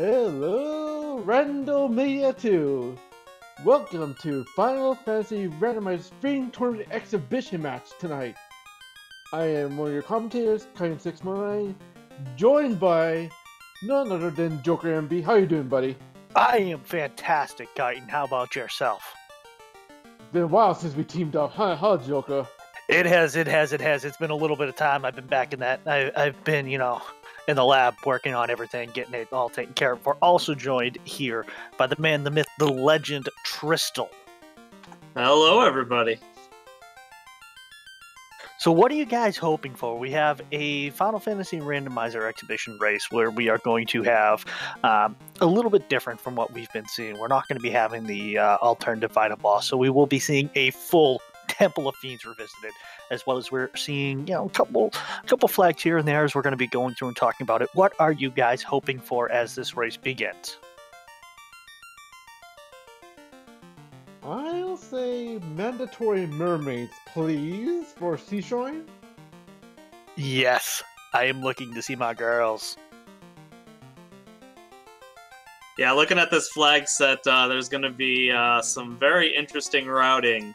Hello, Randomizer 2! Welcome to Final Fantasy Randomizer Spring Tournament Exhibition Match tonight. I am one of your commentators, Kain619, joined by none other than Joker MB. How you doing, buddy? I am fantastic, Titan. How about yourself? Been a while since we teamed up, huh, Joker? It has. It's been a little bit of time. I've been back in that. I've been, in the lab working on everything, getting it all taken care of. We're also joined here by the man, the myth, the legend, Tristal. Hello, everybody. So what are you guys hoping for? We have a Final Fantasy Randomizer exhibition race where we are going to have a little bit different from what we've been seeing. We're not going to be having the alternative final boss, so we will be seeing a full Temple of Fiends revisited, as well as we're seeing, a couple flags here and there as we're going to be going through and talking about it. What are you guys hoping for as this race begins? I'll say mandatory mermaids, please, for Seashine. Yes, I am looking to see my girls. Yeah, looking at this flag set, there's going to be some very interesting routing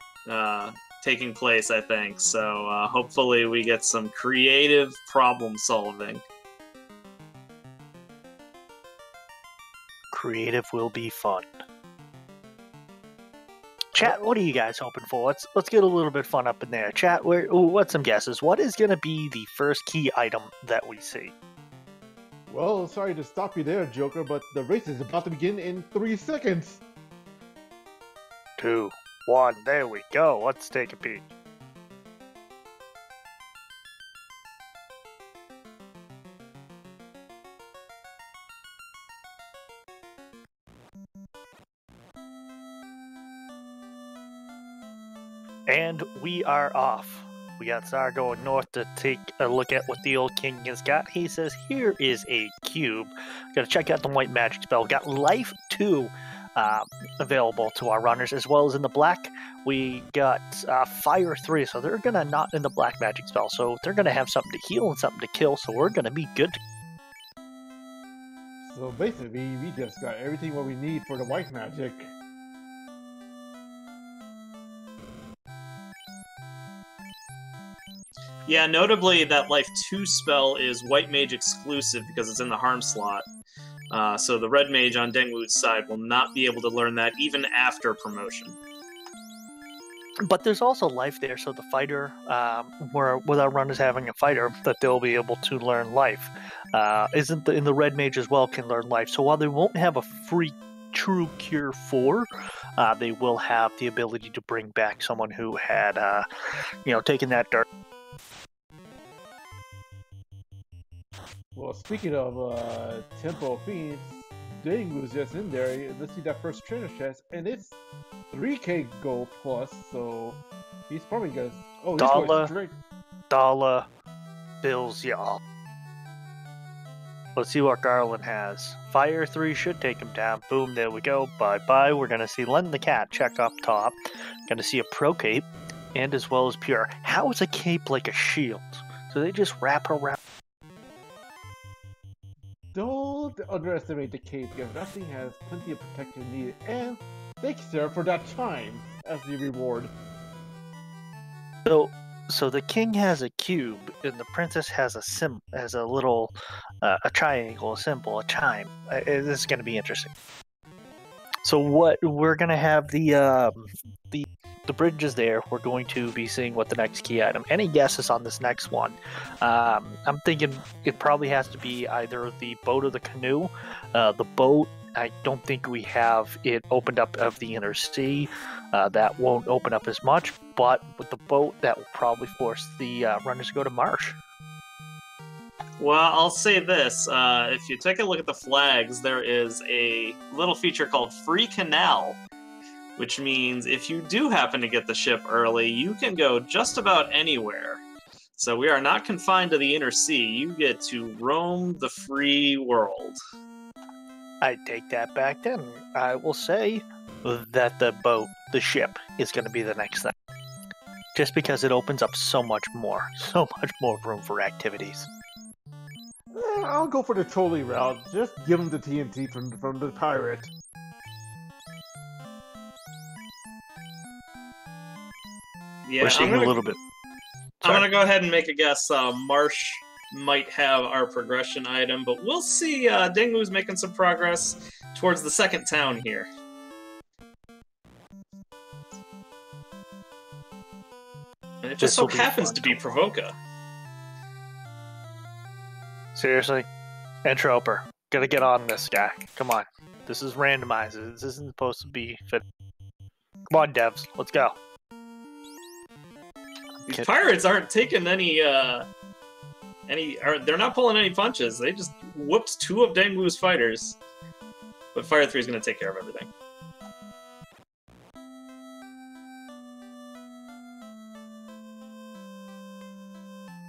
taking place, I think. So hopefully we get some creative problem solving. Creative will be fun. Chat, what are you guys hoping for? Let's get a little bit fun up in there. Chat, what's some guesses? What is going to be the first key item that we see? Well, sorry to stop you there, Joker, but the race is about to begin in 3 seconds. 2, 1, there we go. Let's take a peek. And we are off. We got Tsar going north to take a look at what the old king has got. He says, here is a cube. Gotta check out the white magic spell. Got life 2 available to our runners, as well as in the black, we got fire 3. So they're gonna not in the black magic spell. So they're gonna have something to heal and something to kill. So we're gonna be good. So basically, we just got everything what we need for the white magic. Yeah, notably that Life 2 spell is White Mage exclusive because it's in the harm slot. So the Red Mage on Dengwu's side will not be able to learn that even after promotion. But there's also life there, so the fighter, with our runners having a fighter, that they'll be able to learn life. In the Red Mage as well can learn life. So while they won't have a free true cure 4, they will have the ability to bring back someone who had, taken that dark. Well, speaking of Temple of Fiends, Ding was just in there. Let's see that first trainer chest, and it's 3k gold plus, so he's probably gonna. Oh, he's going straight. Dollar bills, y'all. Let's see what Garland has. Fire 3 should take him down. Boom, there we go. Bye-bye. We're gonna see Len the Cat check up top. Gonna see a Pro Cape, and as well as Pure. How is a cape like a shield? So they just wrap around. Don't underestimate the cape, because that thing has plenty of protection needed, and thanks, sir, for that chime as the reward. So the king has a cube, and the princess has a little, a triangle, a symbol, a chime. This is going to be interesting. So what we're going to have the bridge is there. We're going to be seeing what the next key item. Any guesses on this next one? I'm thinking it probably has to be either the boat or the canoe. The boat, I don't think we have it opened up of the inner sea. That won't open up as much, but with the boat, that will probably force the runners to go to marsh. Well, I'll say this. If you take a look at the flags, there is a little feature called Free Canal, which means if you do happen to get the ship early, you can go just about anywhere. So we are not confined to the inner sea. You get to roam the free world. I take that back then. I will say that the ship, is going to be the next thing. Just because it opens up so much more room for activities. I'll go for the trolley route. Just give him the TNT from the pirate. Yeah, We're seeing a little bit. I'm gonna go ahead and make a guess. Marsh might have our progression item, but we'll see. Dingwoo's making some progress towards the second town here. And it just so happens to be Provoca. Seriously? Entroper. Gotta get on this guy. Come on. This is Randomizer. This isn't supposed to be fit. Come on, devs. Let's go. These pirates aren't taking any, they're not pulling any punches. They just whooped 2 of Dangwoo's fighters. But Fire 3 is going to take care of everything.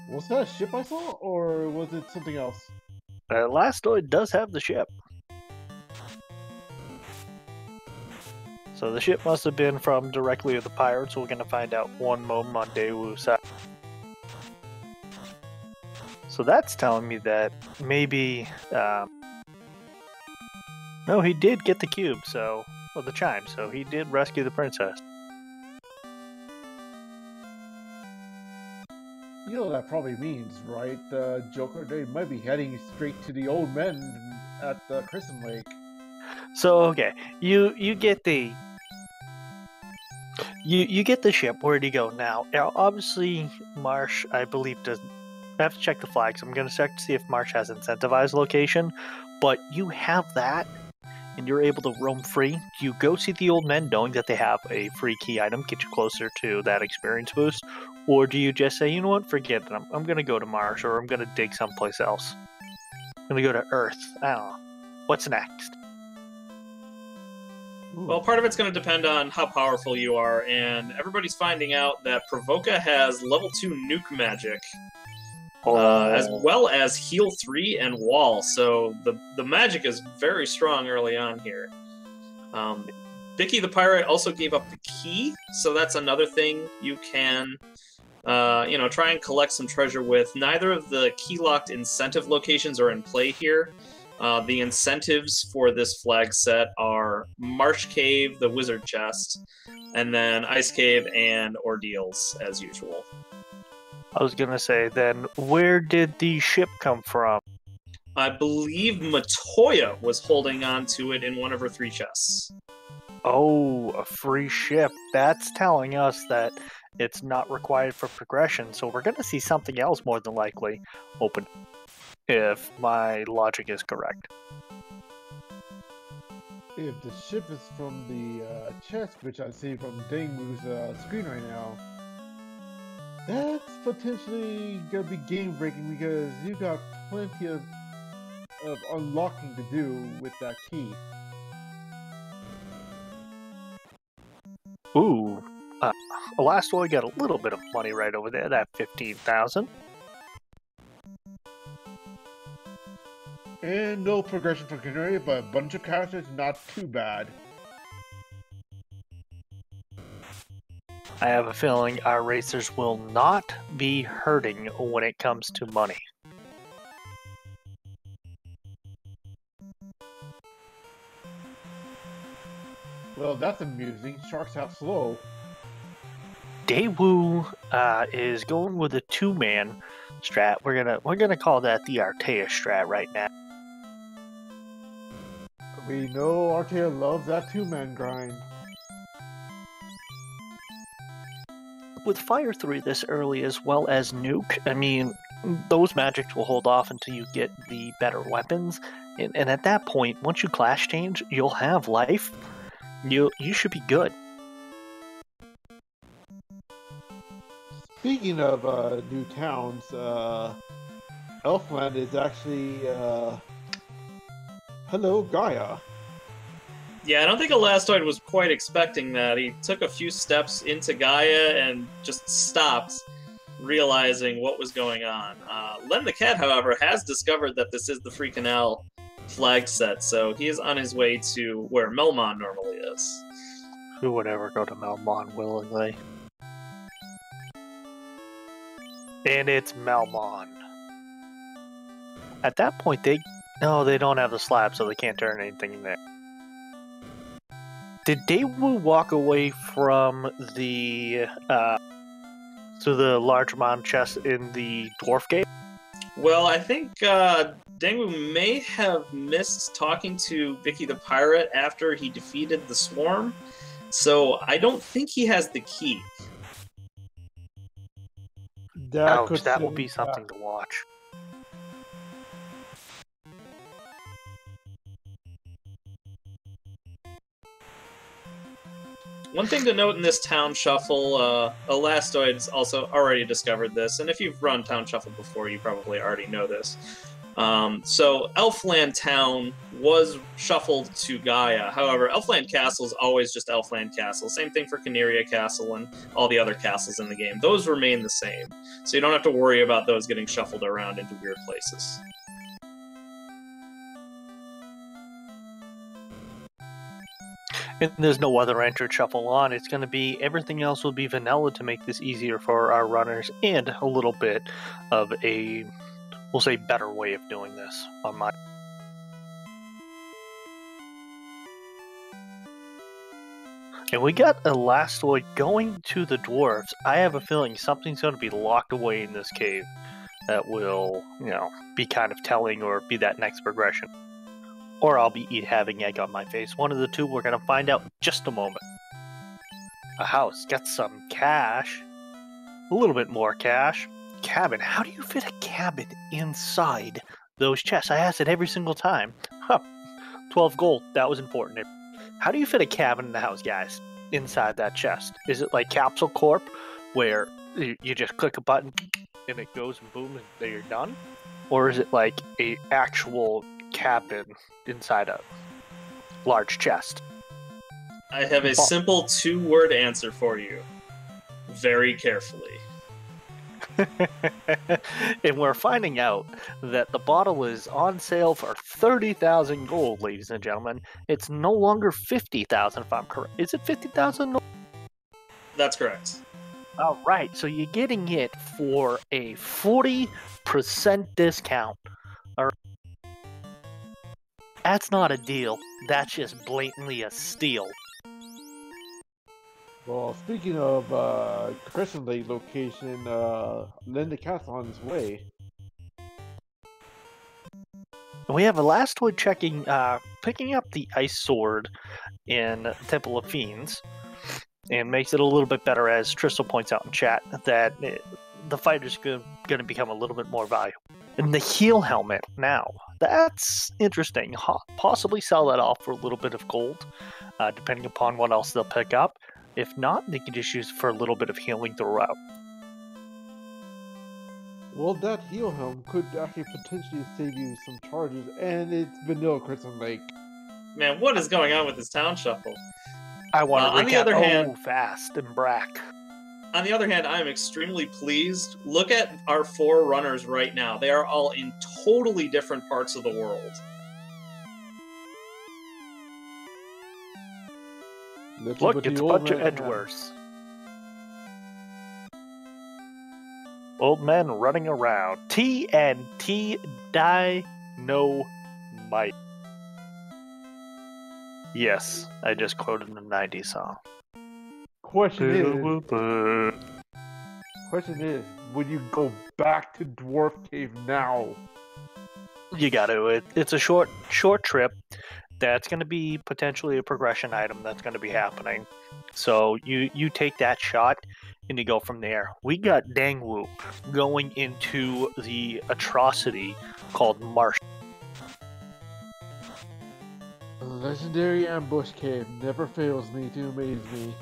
Was that a ship I saw, or was it something else? Lastoid does have the ship. So the ship must have been from directly with the pirates. We're going to find out one moment on Daewoo's side. So that's telling me that maybe... no, he did get the cube, or the chime, so he did rescue the princess. You know what that probably means, right, Joker? They might be heading straight to the old men at the Crescent Lake. So, okay, you get the... You get the ship. Where do you go now? Now, obviously, Marsh, I believe, doesn't... I have to check the flags. I'm going to check to see if Marsh has incentivized location. But you have that, and you're able to roam free. You go see the old men knowing that they have a free key item, get you closer to that experience boost. Or do you just say, you know what, forget it. I'm going to go to Marsh, or I'm going to dig someplace else. I'm going to go to Earth. I don't know. What's next? Well, part of it's going to depend on how powerful you are, and everybody's finding out that Provoca has level 2 nuke magic, as well as heal 3 and wall, so the magic is very strong early on here. Bicky the Pirate also gave up the key, so that's another thing you can try and collect some treasure with. Neither of the key-locked incentive locations are in play here. The incentives for this flag set are Marsh Cave, the Wizard Chest, and then Ice Cave and Ordeals, as usual. I was going to say, then, where did the ship come from? I believe Matoya was holding on to it in one of her 3 chests. Oh, a free ship. That's telling us that it's not required for progression, so we're going to see something else more than likely open, if my logic is correct. If the ship is from the chest, which I see from Dangwoo's screen right now, that's potentially going to be game-breaking because you got plenty of unlocking to do with that key. Ooh, Elastoid got a little bit of money right over there, that 15,000. And no progression for Canary, but a bunch of characters, not too bad. I have a feeling our racers will not be hurting when it comes to money. Well, that's amusing. Sharks out slow. Daewoo is going with a 2-man strat. We're gonna call that the Artea strat right now. We know Artea loves that 2-man grind. With Fire 3 this early as well as Nuke, I mean, those magics will hold off until you get the better weapons. And at that point, once you class change, you'll have life. You should be good. Speaking of new towns, Elfland is actually... hello, Gaia. Yeah, I don't think Elastoid was quite expecting that. He took a few steps into Gaia and just stopped, realizing what was going on. Len the Cat, however, has discovered that this is the Free Canal flag set, so he is on his way to where Melmon normally is. Who would ever go to Melmon willingly? And it's Melmon. At that point, they don't have the slab, so they can't turn anything in there. Did Daewoo walk away from the large amount chest in the dwarf cave? Well, I think Dangwoo may have missed talking to Vicky the Pirate after he defeated the Swarm, so I don't think he has the key. That will be something to watch. One thing to note in this Town Shuffle, Elastoid's also already discovered this, and if you've run Town Shuffle before, you probably already know this. So Elfland Town was shuffled to Gaia. However, Elfland Castle is always just Elfland Castle. Same thing for Caneria Castle and all the other castles in the game. Those remain the same, so you don't have to worry about those getting shuffled around into weird places. And there's no other entrance shuffle on. It's going to be, everything else will be vanilla to make this easier for our runners, and a little bit of a, we'll say, better way of doing this on my. And we got Elastoid going to the dwarves. I have a feeling something's going to be locked away in this cave that will, be kind of telling or be that next progression. Or I'll be having egg on my face. One of the two, we're going to find out in just a moment. A house, get some cash. A little bit more cash. Cabin, how do you fit a cabin inside those chests? I ask it every single time. 12 gold, that was important. How do you fit a cabin in the house, guys, inside that chest? Is it like Capsule Corp, where you just click a button and it goes and boom, and then you're done? Or is it like a actual cabin inside a large chest? I have a simple 2-word answer for you. Very carefully. And we're finding out that the bottle is on sale for 30,000 gold, ladies and gentlemen. It's no longer 50,000 if I'm correct. Is it 50,000? That's correct. All right, so you're getting it for a 40% discount. All right. That's not a deal. That's just blatantly a steal. Well, speaking of Crescent Lake location, Linda Cat's on his way. We have Elastoid picking up the Ice Sword in Temple of Fiends, and makes it a little bit better, as Tristel points out in chat, that the fighter's going to become a little bit more valuable. And the heal helmet now, that's interesting. Possibly sell that off for a little bit of gold, depending upon what else they'll pick up. If not, they can just use it for a little bit of healing throughout. Well, that heal helm could actually potentially save you some charges, and it's vanilla Crescent Lake. Man, what is going on with this Town Shuffle? I want to on the other hand, fast and brack. On the other hand, I am extremely pleased. Look at our 4 runners right now. They are all in totally different parts of the world. Look, it's a bunch of Edgeworths. Old men running around. TNT Dynamite. Yes, I just quoted a 90s song. Question is, would you go back to Dwarf Cave now? You got to. It's a short trip. That's going to be potentially a progression item that's going to be happening. So you take that shot and you go from there. We got Dangwoo going into the atrocity called Marsh. A legendary ambush cave never fails me to amaze me.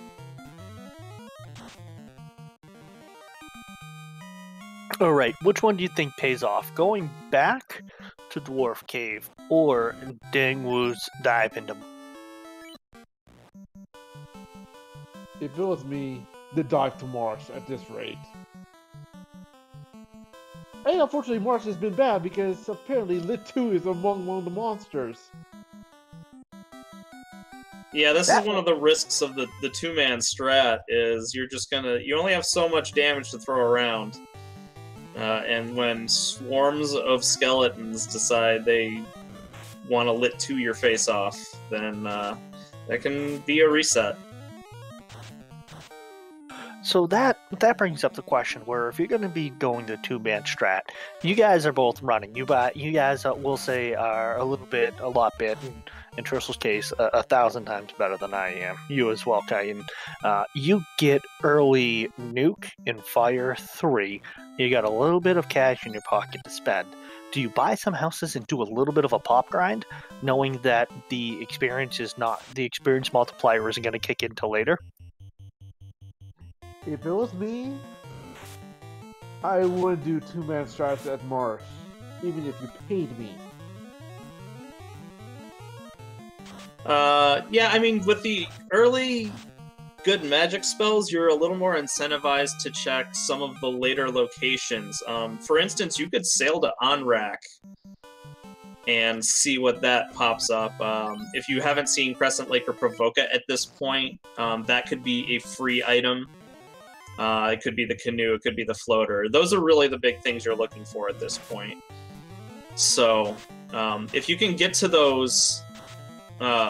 Alright, which one do you think pays off? Going back to Dwarf Cave or Dangwoo's dive into... If it was me, the dive to Marsh at this rate. And unfortunately, Marsh has been bad because apparently Lit 2 is among one of the monsters. Yeah, this is one of the risks of the 2-man strat, is you only have so much damage to throw around. and when swarms of skeletons decide they want to lit to your face off, then that can be a reset. So that brings up the question where if you're going to be going the 2-man strat, you guys are both running. You guys will say are a lot bit. In Tristle's case, 1,000 times better than I am. You as well, Titan. You get early nuke in Fire 3. You got a little bit of cash in your pocket to spend. Do you buy some houses and do a little bit of a pop grind, knowing that the experience multiplier isn't going to kick in until later? If it was me, I wouldn't do 2-man strats at Marsh, even if you paid me. Yeah, I mean, with the early good magic spells, you're a little more incentivized to check some of the later locations. For instance, you could sail to Onrak and see what that pops up. If you haven't seen Crescent Lake or Provoca at this point, that could be a free item. It could be the canoe, it could be the floater. Those are really the big things you're looking for at this point. So, if you can get to those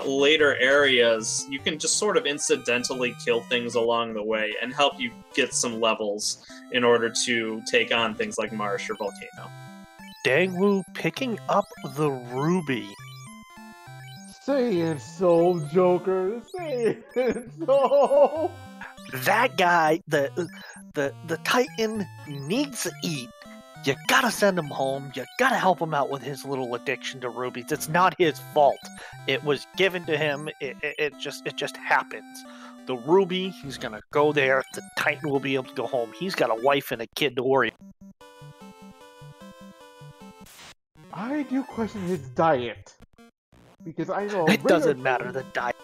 later areas, you can just sort of incidentally kill things along the way and help you get some levels in order to take on things like Marsh or Volcano. Dangwoo picking up the ruby. Say it so, Joker. Say it so. That guy, the Titan needs to eat. You gotta send him home. You gotta help him out with his little addiction to rubies. It's not his fault. It was given to him. It just happens. The ruby, he's gonna go there. The Titan will be able to go home. He's got a wife and a kid to worry. I do question his diet, because I know It doesn't matter the diet.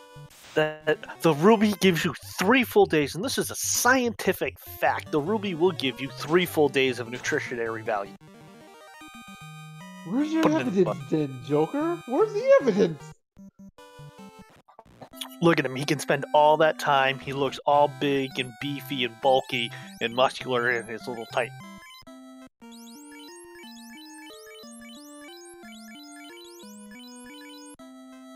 The ruby gives you 3 full days, and this is a scientific fact. The ruby will give you 3 full days of nutritionary value. Where's your evidence then, Joker? Where's the evidence? Look at him. He can spend all that time. He looks all big and beefy and bulky and muscular in his little Titan.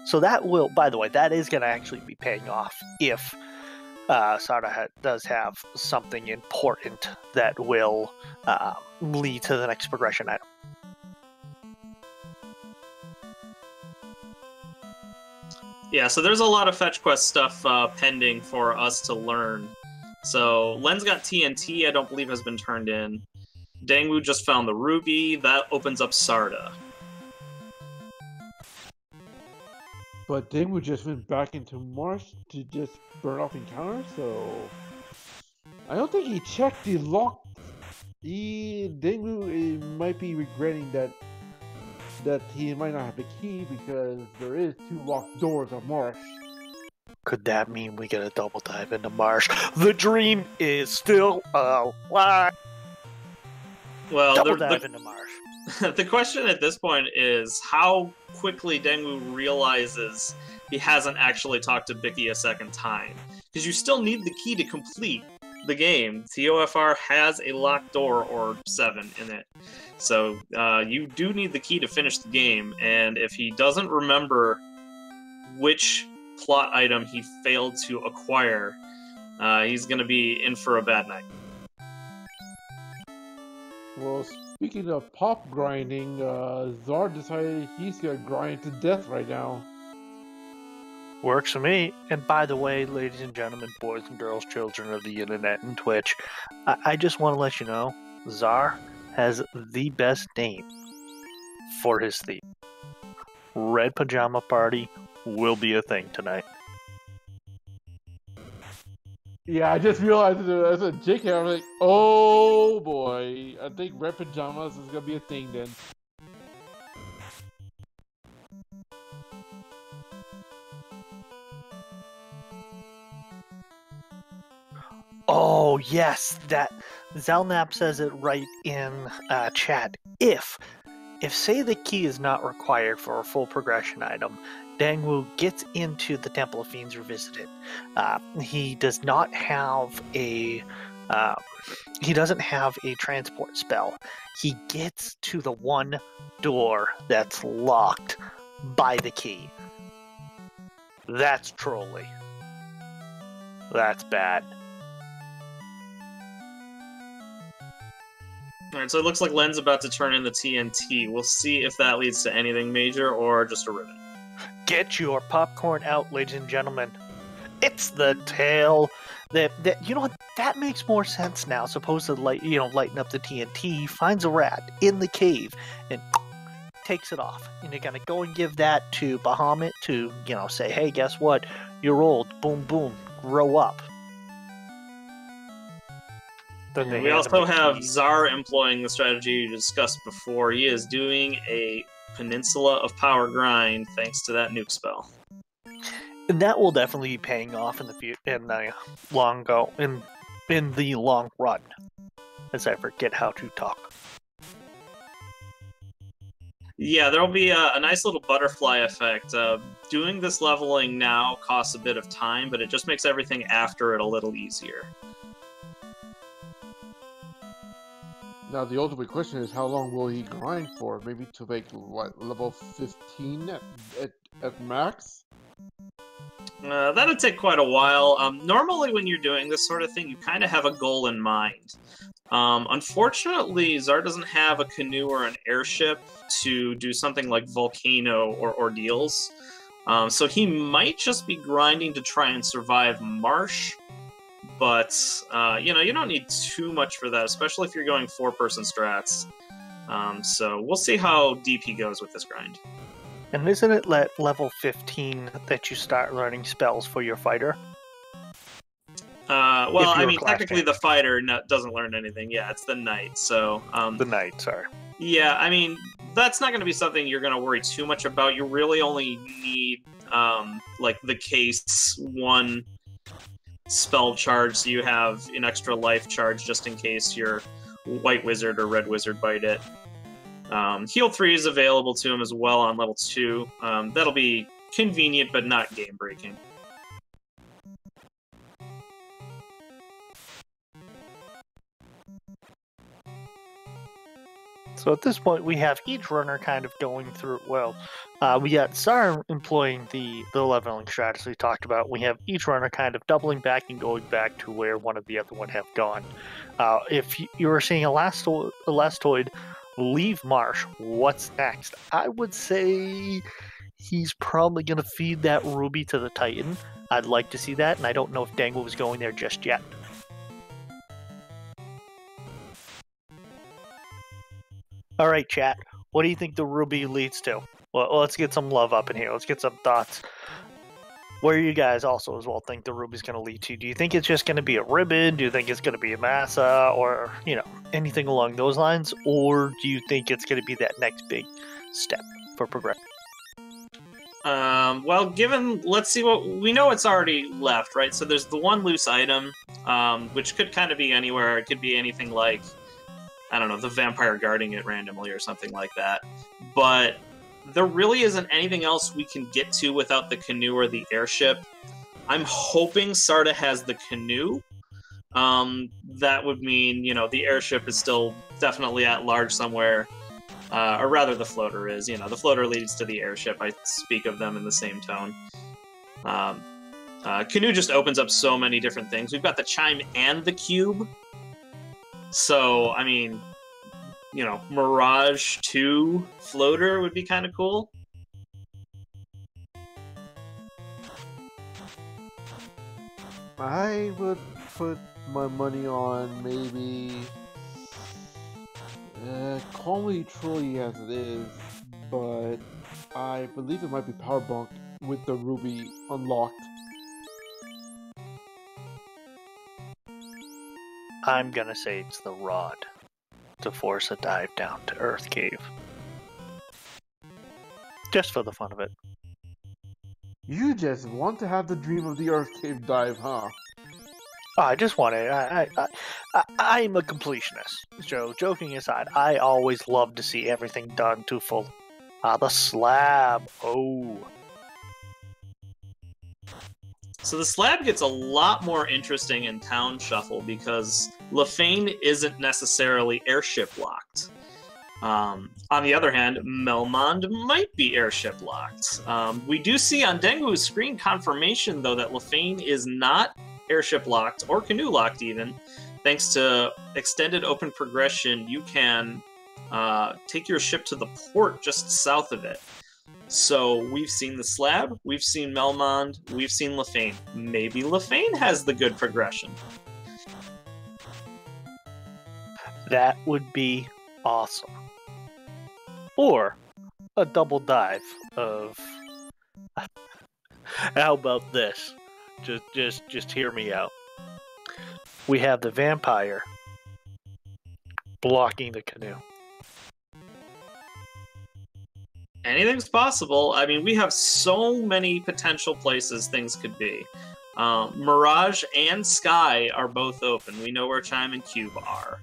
So that will, by the way, that is going to actually be paying off if Sarda does have something important that will lead to the next progression item. Yeah, so there's a lot of fetch quest stuff pending for us to learn. So Len's got TNT, I don't believe has been turned in. Dangwoo just found the ruby. That opens up Sarda. But Dangwoo just went back into Marsh to just burn off encounters, so I don't think he checked the lock. Dangwoo might be regretting that he might not have the key, because there is 2 locked doors on Marsh. Could that mean we get a double dive into Marsh? The dream is still alive. Well, double dive into Marsh. The question at this point is how quickly Dangwoo realizes he hasn't actually talked to Bicky a second time. Because you still need the key to complete the game. TOFR has a locked door or 7 in it. So you do need the key to finish the game, and if he doesn't remember which plot item he failed to acquire, he's going to be in for a bad night. Well, speaking of pop grinding, Zar decided he's gonna grind to death right now. Works for me. And by the way, ladies and gentlemen, boys and girls, children of the internet and Twitch, I just want to let you know, Zar has the best name for his theme. Red Pajama Party will be a thing tonight. Yeah, I just realized as a JK, I was like, oh boy, I think red pajamas is gonna be a thing then. Oh yes, that Zelnap says it right in chat. If say the key is not required for a full progression item, Dangwoo gets into the Temple of Fiends Revisited. He does not have a he doesn't have a transport spell. He gets to the one door that's locked by the key. That's trolly. That's bad. Alright, so it looks like Len's about to turn in the TNT. We'll see if that leads to anything major or just a ribbon. Get your popcorn out, ladies and gentlemen. It's the tail. That you know what? That makes more sense now. Supposed to lighten up the TNT, finds a rat in the cave and takes it off. And you're gonna go and give that to Bahamut to, say, hey, guess what? You're old. Boom, boom. Grow up. We also have Zar employing the strategy you discussed before. He is doing a Peninsula of Power grind thanks to that nuke spell. And that will definitely be paying off in the long run, as I forget how to talk. Yeah, there'll be a nice little butterfly effect. Doing this leveling now costs a bit of time, but it just makes everything after it a little easier. Now the ultimate question is, how long will he grind for? Maybe to level 15 at max? That'd take quite a while. Normally when you're doing this sort of thing, you kind of have a goal in mind. Unfortunately, Zar doesn't have a canoe or an airship to do something like Volcano or Ordeals. So he might just be grinding to try and survive Marsh. But, you don't need too much for that, especially if you're going 4-person strats. So we'll see how deep he goes with this grind. And isn't it level 15 that you start learning spells for your fighter? Well, I mean, technically the fighter doesn't learn anything. Yeah, it's the knight, so... the knight, sorry. Yeah, I mean, that's not going to be something you're going to worry too much about. You really only need, the case 1... spell charge, so you have an extra life charge just in case your white wizard or red wizard bite it. Heal 3 is available to him as well on level 2. That'll be convenient but not game breaking. So at this point, we have each runner kind of going through. Well, we got Zar employing the leveling strategy we talked about. We have each runner kind of doubling back and going back to where one of the other one have gone. If you were seeing Elastoid leave Marsh, what's next? I would say he's probably going to feed that ruby to the Titan. I'd like to see that, and I don't know if Dangle was going there just yet. All right, chat. What do you think the ruby leads to? Well, let's get some love up in here. Let's get some thoughts. Where you guys also as well think the ruby's going to lead to? Do you think it's just going to be a ribbon? Do you think it's going to be a massa? Or, anything along those lines? Or do you think it's going to be that next big step for progression? Well, let's see what... We know it's already left, right? So there's the one loose item, which could kind of be anywhere. It could be anything like, I don't know, the vampire guarding it randomly or something like that. But there really isn't anything else we can get to without the canoe or the airship. I'm hoping Sarda has the canoe. That would mean, the airship is still definitely at large somewhere. Or rather, the floater is. The floater leads to the airship. I speak of them in the same tone. Canoe just opens up so many different things. We've got the chime and the cube. So, I mean, Mirage 2 floater would be kind of cool. I would put my money on maybe... call me Troy as it is, but I believe it might be Power Bunk with the ruby unlocked. I'm gonna say it's the rod to force a dive down to Earth Cave. Just for the fun of it. You just want to have the dream of the Earth Cave dive, huh? I just want it. I'm a completionist. So, joking aside, I always love to see everything done to full. The slab. Oh. So the slab gets a lot more interesting in Town Shuffle because Lefane isn't necessarily airship locked. On the other hand, Melmond might be airship locked. We do see on Dengu's screen confirmation, though, that Lefane is not airship locked or canoe locked even. Thanks to extended open progression, you can take your ship to the port just south of it. So we've seen the slab, we've seen Melmond, we've seen Lefane. Maybe Lefane has the good progression. That would be awesome. Or a double dive of. How about this? Just hear me out. We have the vampire blocking the canoe. Anything's possible. I mean, we have so many potential places things could be. Mirage and Sky are both open. We know where Chime and Cube are.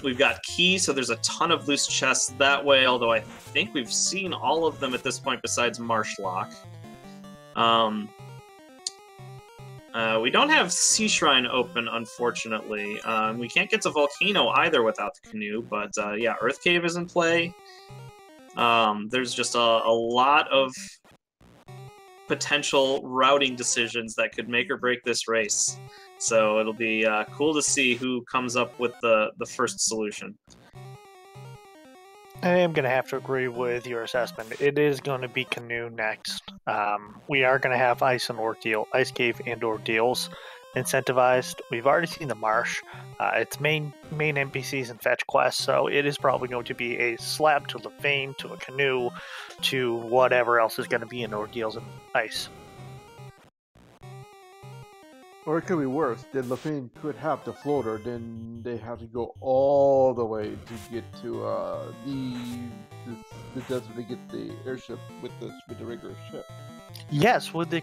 We've got Key, so there's a ton of loose chests that way, although I think we've seen all of them at this point besides Marshlock. We don't have Sea Shrine open, unfortunately. We can't get to Volcano either without the canoe, but yeah, Earth Cave is in play. There's just a lot of potential routing decisions that could make or break this race. So it'll be cool to see who comes up with the first solution. I am going to have to agree with your assessment. It is going to be canoe next. We are going to have Ice Cave and Ordeals incentivized. We've already seen the Marsh. It's main NPCs and fetch quests, so it is probably going to be a slab to Lefane, to a canoe, to whatever else is going to be in Ordeals and Ice. Or it could be worse. Then Lefane could have the floater, then they have to go all the way to get to the desert to get the airship with the regular ship. Yes, with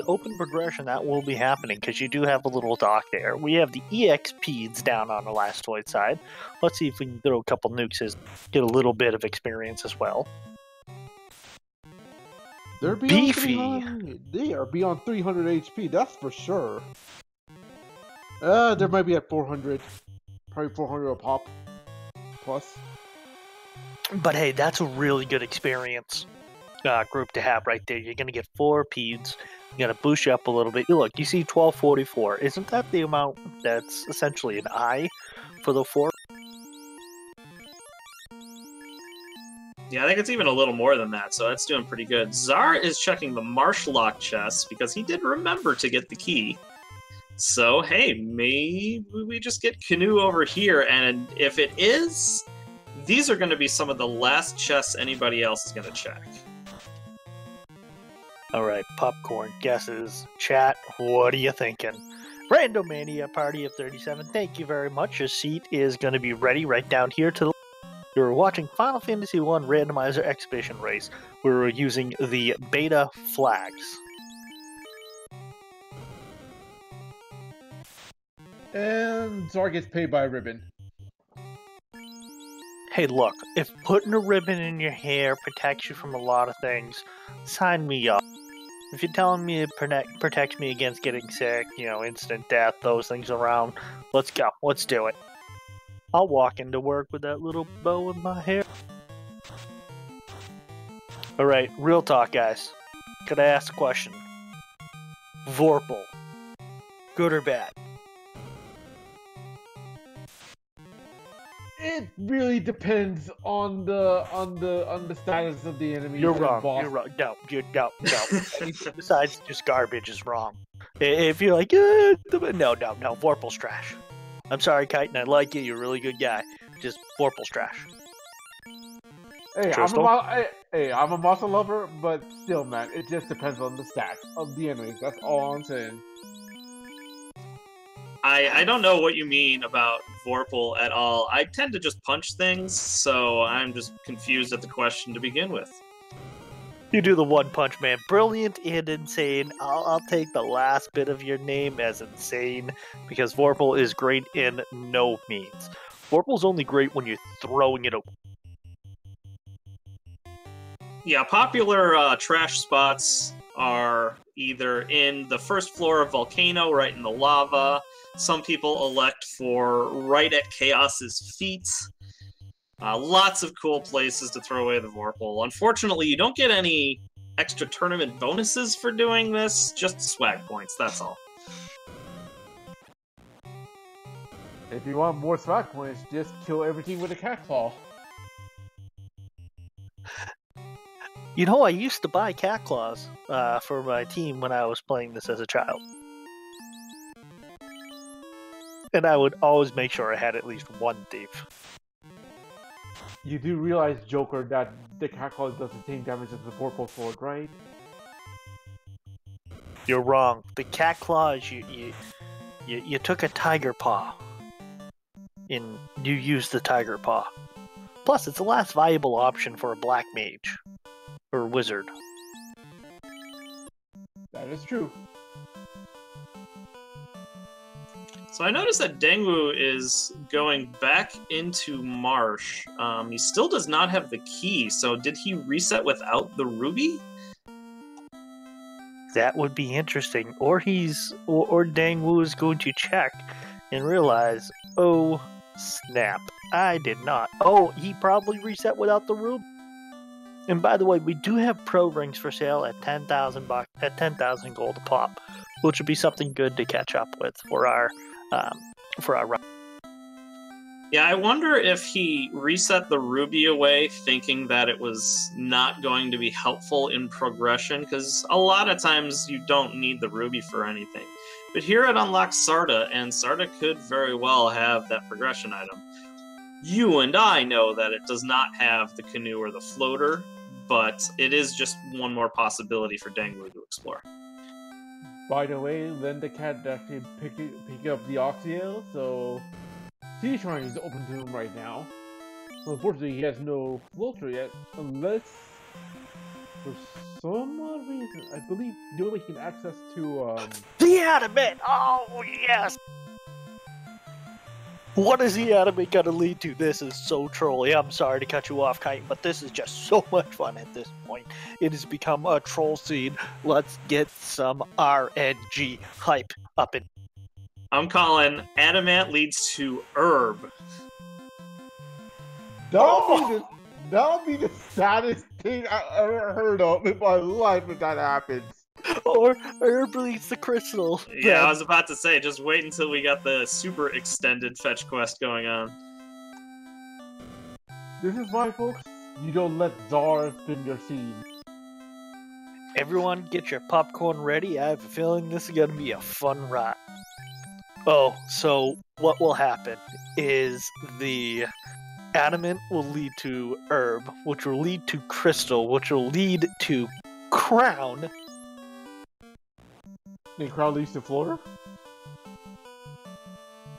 open progression, that will be happening because you do have a little dock there. We have the EXPs down on the Lastoid side. Let's see if we can throw a couple nukes and get a little bit of experience as well. They're beefy. They are beyond 300 HP, that's for sure. They might be at 400. Probably 400 a pop. Plus. But hey, that's a really good experience group to have right there. You're going to get 4 peds. You're going to boost you up a little bit. Look, you see 1244. Isn't that the amount that's essentially an I for the 4? Yeah, I think it's even a little more than that, so that's doing pretty good. Czar is checking the Marshlock chest because he did remember to get the key. So, hey, maybe we just get Canoe over here, and if it is, these are going to be some of the last chests anybody else is going to check. All right, popcorn guesses. Chat, what are you thinking? Randomania Party of 37, thank you very much. Your seat is going to be ready right down here to the You're watching Final Fantasy I Randomizer Exhibition Race. We're using the beta flags. And Czar gets paid by a ribbon. Hey, look, if putting a ribbon in your hair protects you from a lot of things, sign me up. If you're telling me it protects me against getting sick, instant death, those things around, let's go. Let's do it. I'll walk into work with that little bow in my hair. Alright, real talk, guys. Could I ask a question? Vorpal. Good or bad? It really depends on the status of the enemy. You're wrong. You're wrong. No. Anything besides just garbage is wrong. If you're like, no. Vorpal's trash. I'm sorry, Kite, and I like you. You're a really good guy. Just Vorpal's trash. Hey, I'm a monster lover, but still, man, it just depends on the stats of the enemies. That's all I'm saying. I don't know what you mean about Vorpal at all. I tend to just punch things, so I'm just confused at the question to begin with. You do the One Punch Man. Brilliant and insane. I'll take the last bit of your name as insane, because Vorpal is great in no means. Vorpal's only great when you're throwing it open. Yeah, popular trash spots are either in the first floor of Volcano, right in the lava. Some people elect for right at Chaos's feet. Lots of cool places to throw away the Vorpal. Unfortunately, you don't get any extra tournament bonuses for doing this, just swag points, that's all. If you want more swag points, just kill everything with a cat claw. You know, I used to buy cat claws for my team when I was playing this as a child. And I would always make sure I had at least one thief. You do realize, Joker, that the cat claw does the same damage as the Vorpal sword, right? You're wrong. The cat claws, you took a tiger paw. And you used the tiger paw. Plus, it's the last viable option for a black mage. Or wizard. That is true. So I noticed that Dengwu is going back into Marsh. He still does not have the key, so did he reset without the ruby? That would be interesting. Or Dengwu is going to check and realize, oh snap, I did not. Oh, he probably reset without the ruby. And by the way, we do have pro rings for sale at 10,000 bucks, at 10,000 gold a pop, which would be something good to catch up with for our run. Yeah, I wonder if he reset the ruby away thinking that it was not going to be helpful in progression, because a lot of times you don't need the ruby for anything. But here it unlocks Sarda, and Sarda could very well have that progression item. You and I know that it does not have the canoe or the floater, but it is just one more possibility for Dengwu to explore. By the way, then the cat actually pick up the Oxyale, so Sea Shrine is open to him right now. So unfortunately, he has no floater yet, unless for some odd reason, I believe the only way he can access to The Adamant! Oh yes! What is the Adamant gonna lead to? This is so trolly. I'm sorry to cut you off, Kite, but this is just so much fun at this point. It has become a troll scene. Let's get some RNG hype up in. I'm calling Adamant leads to Herb. that would be the saddest thing I ever heard of in my life if that happens. Or Herb leads the crystal. Yeah, I was about to say, just wait until we got the super extended fetch quest going on. This is why, folks, you don't let Zara spin your seed. Everyone get your popcorn ready. I have a feeling this is going to be a fun ride. Oh, so what will happen is the Adamant will lead to Herb, which will lead to Crystal, which will lead to Crown. And Crown leads to Floater?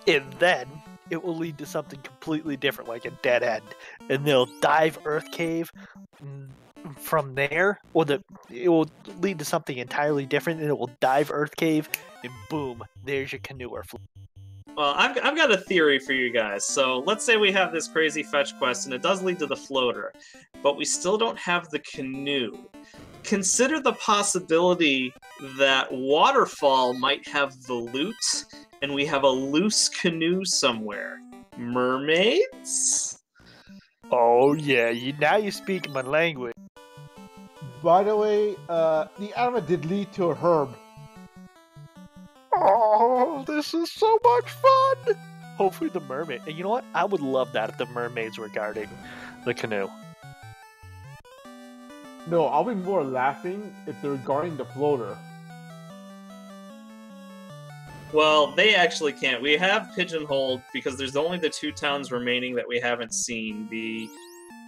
And then it will lead to something completely different, like a dead end. And they'll dive Earth Cave from there, or it will lead to something entirely different, and it will dive Earth Cave, and boom, there's your canoe or float. Well, I've got a theory for you guys. So let's say we have this crazy fetch quest, and it does lead to the floater, but we still don't have the canoe. Consider the possibility that Waterfall might have the loot, and we have a loose canoe somewhere. Mermaids? Oh yeah, now you speak my language. By the way, the Adamant did lead to a Herb. Oh, this is so much fun! Hopefully the mermaid. And you know what? I would love that if the mermaids were guarding the canoe. No, I'll be more laughing if they're guarding the floater. Well, they actually can't. We have pigeonholed because there's only the two towns remaining that we haven't seen. The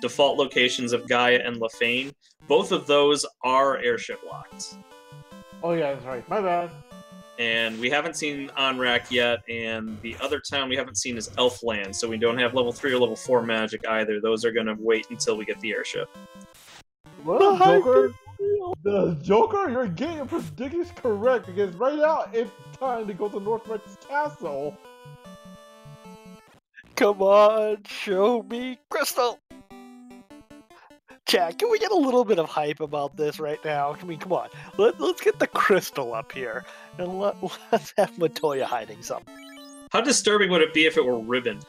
default locations of Gaia and Lefane. Both of those are airship locked. Oh yeah, that's right. My bad. And we haven't seen Onrak yet, and the other town we haven't seen is Elfland, so we don't have level 3 or level 4 magic either. Those are going to wait until we get the airship. Well, Joker, you're getting your predictions correct, because right now it's time to go to Northwest's castle. Come on, show me Crystal! Chat, can we get a little bit of hype about this right now? I mean, come on. Let's get the crystal up here. And let's have Matoya hiding something. How disturbing would it be if it were ribbon?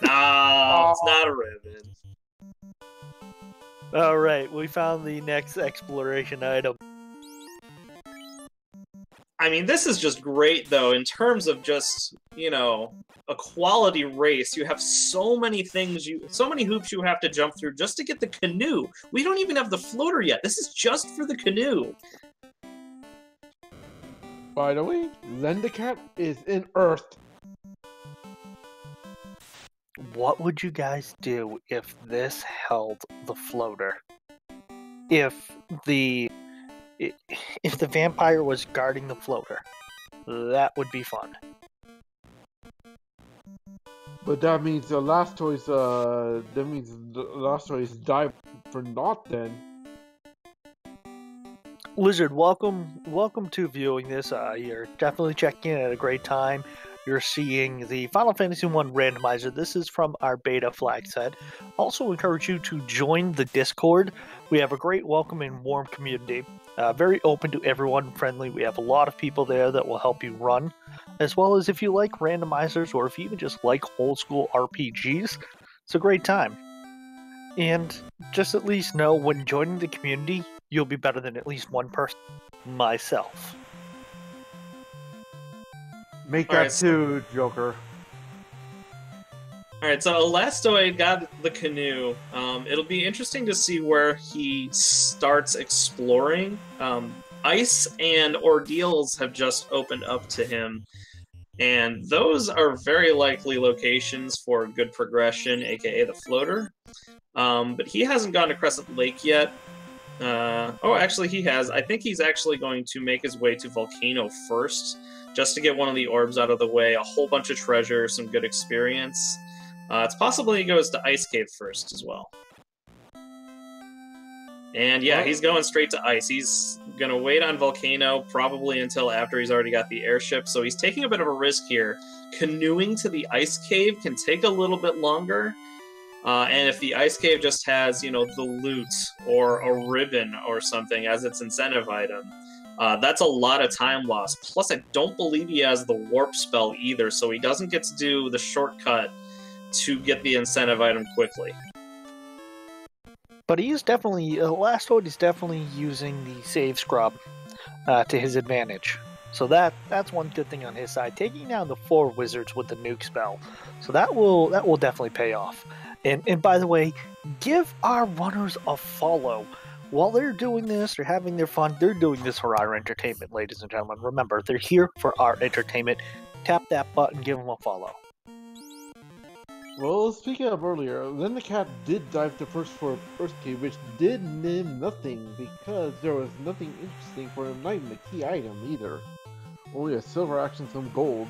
No, it's not a ribbon. All right, we found the next exploration item. I mean, this is just great, though, in terms of just, you know, a quality race. You have so many things, so many hoops you have to jump through just to get the canoe. We don't even have the floater yet. This is just for the canoe. By the way, Lendicat is in Earth. What would you guys do if this held the floater? If the vampire was guarding the floater, that would be fun. But that means the last choice, die for naught then. Lizard, welcome to viewing this. You're definitely checking in at a great time. You're seeing the Final Fantasy I Randomizer. This is from our beta flag set. Also encourage you to join the Discord. We have a great welcome and warm community. Very open to everyone, friendly. We have a lot of people there that will help you run. As well as if you like randomizers or if you even just like old school RPGs, it's a great time. And just at least know when joining the community, you'll be better than at least one person. Myself. Make that two, Joker. Alright, so Elastoid got the canoe. It'll be interesting to see where he starts exploring. Ice and ordeals have just opened up to him, and those are very likely locations for good progression, aka the floater. But he hasn't gone to Crescent Lake yet. Oh, actually he has. I think he's actually going to make his way to Volcano first, just to get one of the orbs out of the way, a whole bunch of treasure, some good experience. It's possible he goes to Ice Cave first as well. And yeah, he's going straight to Ice. He's going to wait on Volcano probably until after he's already got the airship, so he's taking a bit of a risk here. Canoeing to the Ice Cave can take a little bit longer, and if the Ice Cave just has, you know, the loot or a ribbon or something as its incentive item, that's a lot of time lost. Plus, I don't believe he has the warp spell either, so he doesn't get to do the shortcut to get the incentive item quickly. But he is definitely, Elastoid is definitely using the save scrub to his advantage. So that's one good thing on his side. Taking down the 4 wizards with the nuke spell. So that will definitely pay off. And by the way, give our runners a follow. While they're doing this, they're having their fun, they're doing this for our entertainment, ladies and gentlemen. Remember, they're here for our entertainment. Tap that button, give them a follow. Well, speaking of earlier, Lendicat did dive to first for Earth Cave, which did mean nothing because there was nothing interesting for him, not even the key item either. Only a silver axe and some gold.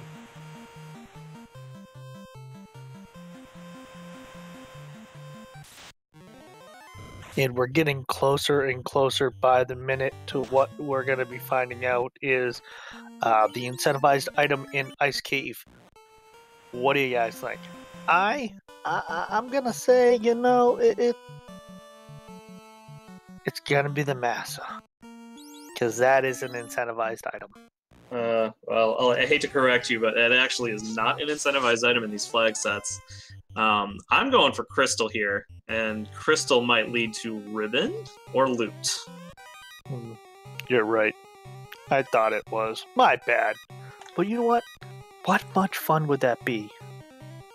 And we're getting closer and closer by the minute to what we're going to be finding out is the incentivized item in Ice Cave. What do you guys think? I'm going to say, you know, it's going to be the Massa. Because that is an incentivized item. Well, I hate to correct you, but it actually is not an incentivized item in these flag sets. I'm going for Crystal here, and Crystal might lead to Ribbon or Loot. You're right. I thought it was. My bad. But you know what? What much fun would that be?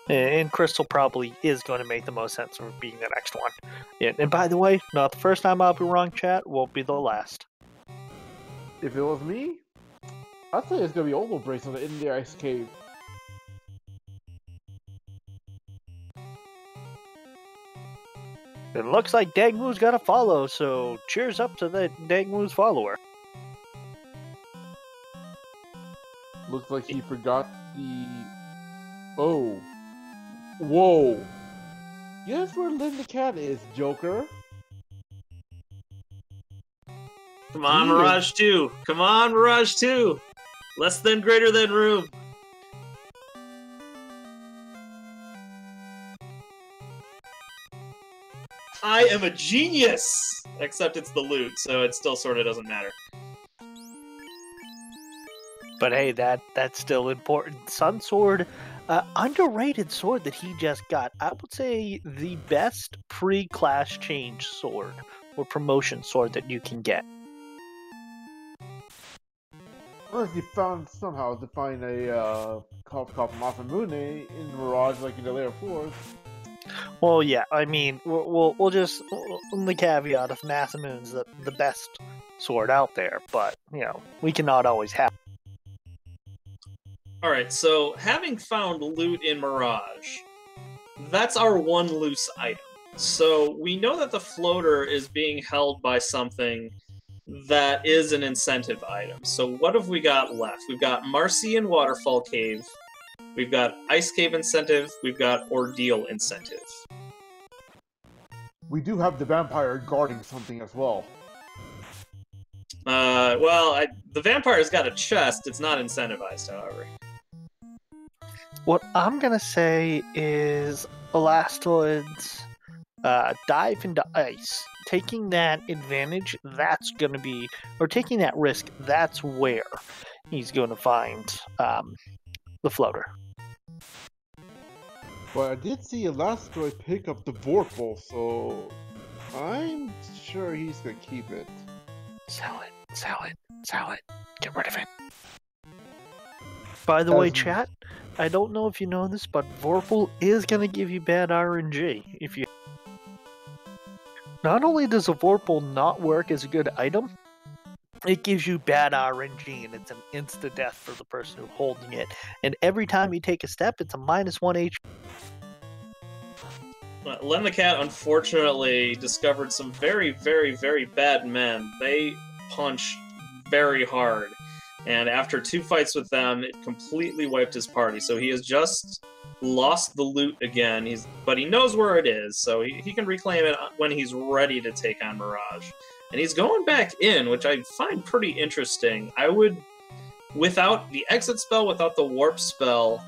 And Crystal probably is going to make the most sense of being the next one. And by the way, not the first time I'll be wrong, chat. Won't be the last. If it was me, I'd say it's going to be Oval Bracelet in the Ice Cave. It looks like Dagmu's got a follow, so cheers up to the Dagmu's follower. Looks like he forgot the... Oh. Whoa. Guess where Lendicat is, Joker? Come on, Mirage 2. Come on, Mirage 2. Less than greater than room. I am a genius! Except it's the loot, so it still sort of doesn't matter. But hey, that's still important. Sun Sword, underrated sword that he just got. I would say the best pre-class change sword or promotion sword that you can get. Unless you found somehow to find a cult called Masamune in Mirage like in the later floors. Well, yeah, I mean, we'll just the caveat of Masamune's the best sword out there, but you know we cannot always have. All right, so having found loot in Mirage, that's our one loose item. So we know that the floater is being held by something that is an incentive item. So what have we got left? We've got Marcian Waterfall Cave, we've got Ice Cave incentive, we've got Ordeal incentive. We do have the vampire guarding something as well. Well, the vampire's got a chest. It's not incentivized, however. What I'm gonna say is Elastoid's dive into ice. Taking that advantage, that's gonna be, or taking that risk, that's where he's gonna find the floater. But I did see Elastoid pick up the Vorpal, so I'm sure he's gonna keep it. Sell it, sell it, sell it. Get rid of it. By the way, chat, I don't know if you know this, but Vorpal is going to give you bad RNG. If you, not only does a Vorpal not work as a good item, it gives you bad RNG, and it's an insta-death for the person who's holding it. And every time you take a step, it's a -1 HP. Len the Cat, unfortunately, discovered some very, very, very bad men. They punch very hard. And after 2 fights with them, it completely wiped his party. So he has just lost the loot again. But he knows where it is, so he can reclaim it when he's ready to take on Mirage. And he's going back in, which I find pretty interesting. I would, without the exit spell, without the warp spell,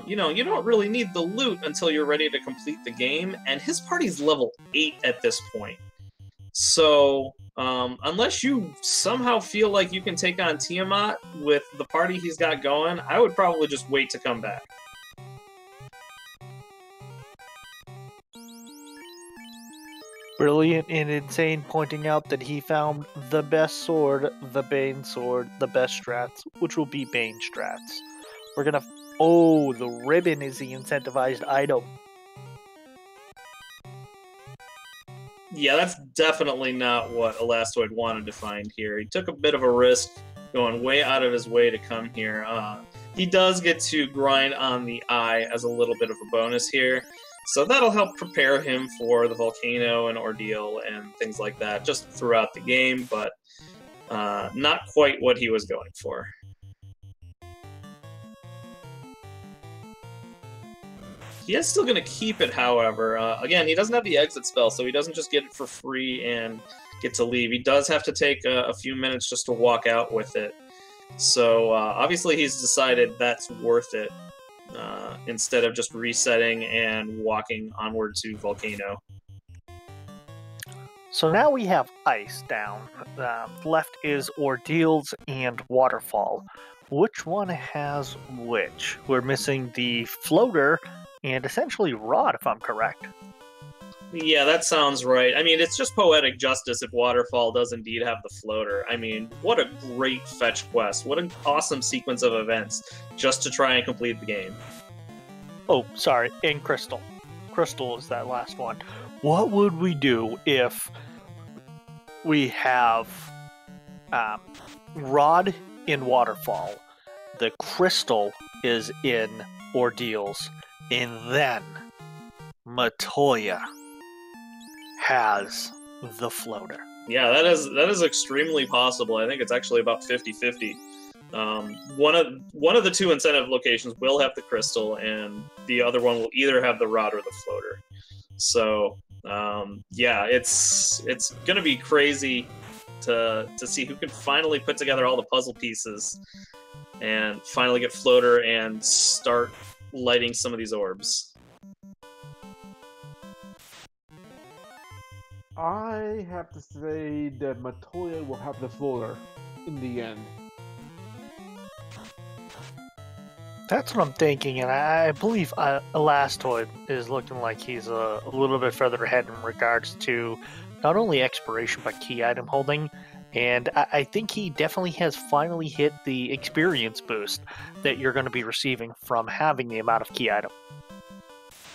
you don't really need the loot until you're ready to complete the game. And his party's level 8 at this point. So, unless you somehow feel like you can take on Tiamat with the party he's got going, I would probably just wait to come back. Brilliant and insane, pointing out that he found the best sword, the Bane sword, the best strats, which will be Bane strats. We're gonna... Oh, the ribbon is the incentivized item. Yeah, that's definitely not what Elastoid wanted to find here. He took a bit of a risk going way out of his way to come here. He does get to grind on the eye as a little bit of a bonus here, so that'll help prepare him for the Volcano and Ordeal and things like that just throughout the game, but not quite what he was going for. He is still going to keep it, however. Again, he doesn't have the exit spell, so he doesn't just get it for free and get to leave. He does have to take a few minutes just to walk out with it. So obviously he's decided that's worth it instead of just resetting and walking onward to Volcano. So now we have ice down. Left is Ordeals and Waterfall. Which one has which? We're missing the floater and essentially Rod, if I'm correct. Yeah, that sounds right. I mean, it's just poetic justice if Waterfall does indeed have the floater. I mean, what a great fetch quest. What an awesome sequence of events just to try and complete the game. Oh, sorry, and Crystal. Crystal is that last one. What would we do if we have Rod in Waterfall, the Crystal is in Ordeals, and then Matoya has the floater? Yeah, that is extremely possible. I think it's actually about 50-50. One of the 2 incentive locations will have the crystal, and the other one will either have the rod or the floater. So yeah, it's gonna be crazy to see who can finally put together all the puzzle pieces and finally get floater and start lighting some of these orbs. I have to say that Matoya will have the floor in the end. That's what I'm thinking, and I believe Elastoid is looking like he's a little bit further ahead in regards to not only exploration but key item holding. And I think he definitely has finally hit the experience boost that you're going to be receiving from having the amount of key item.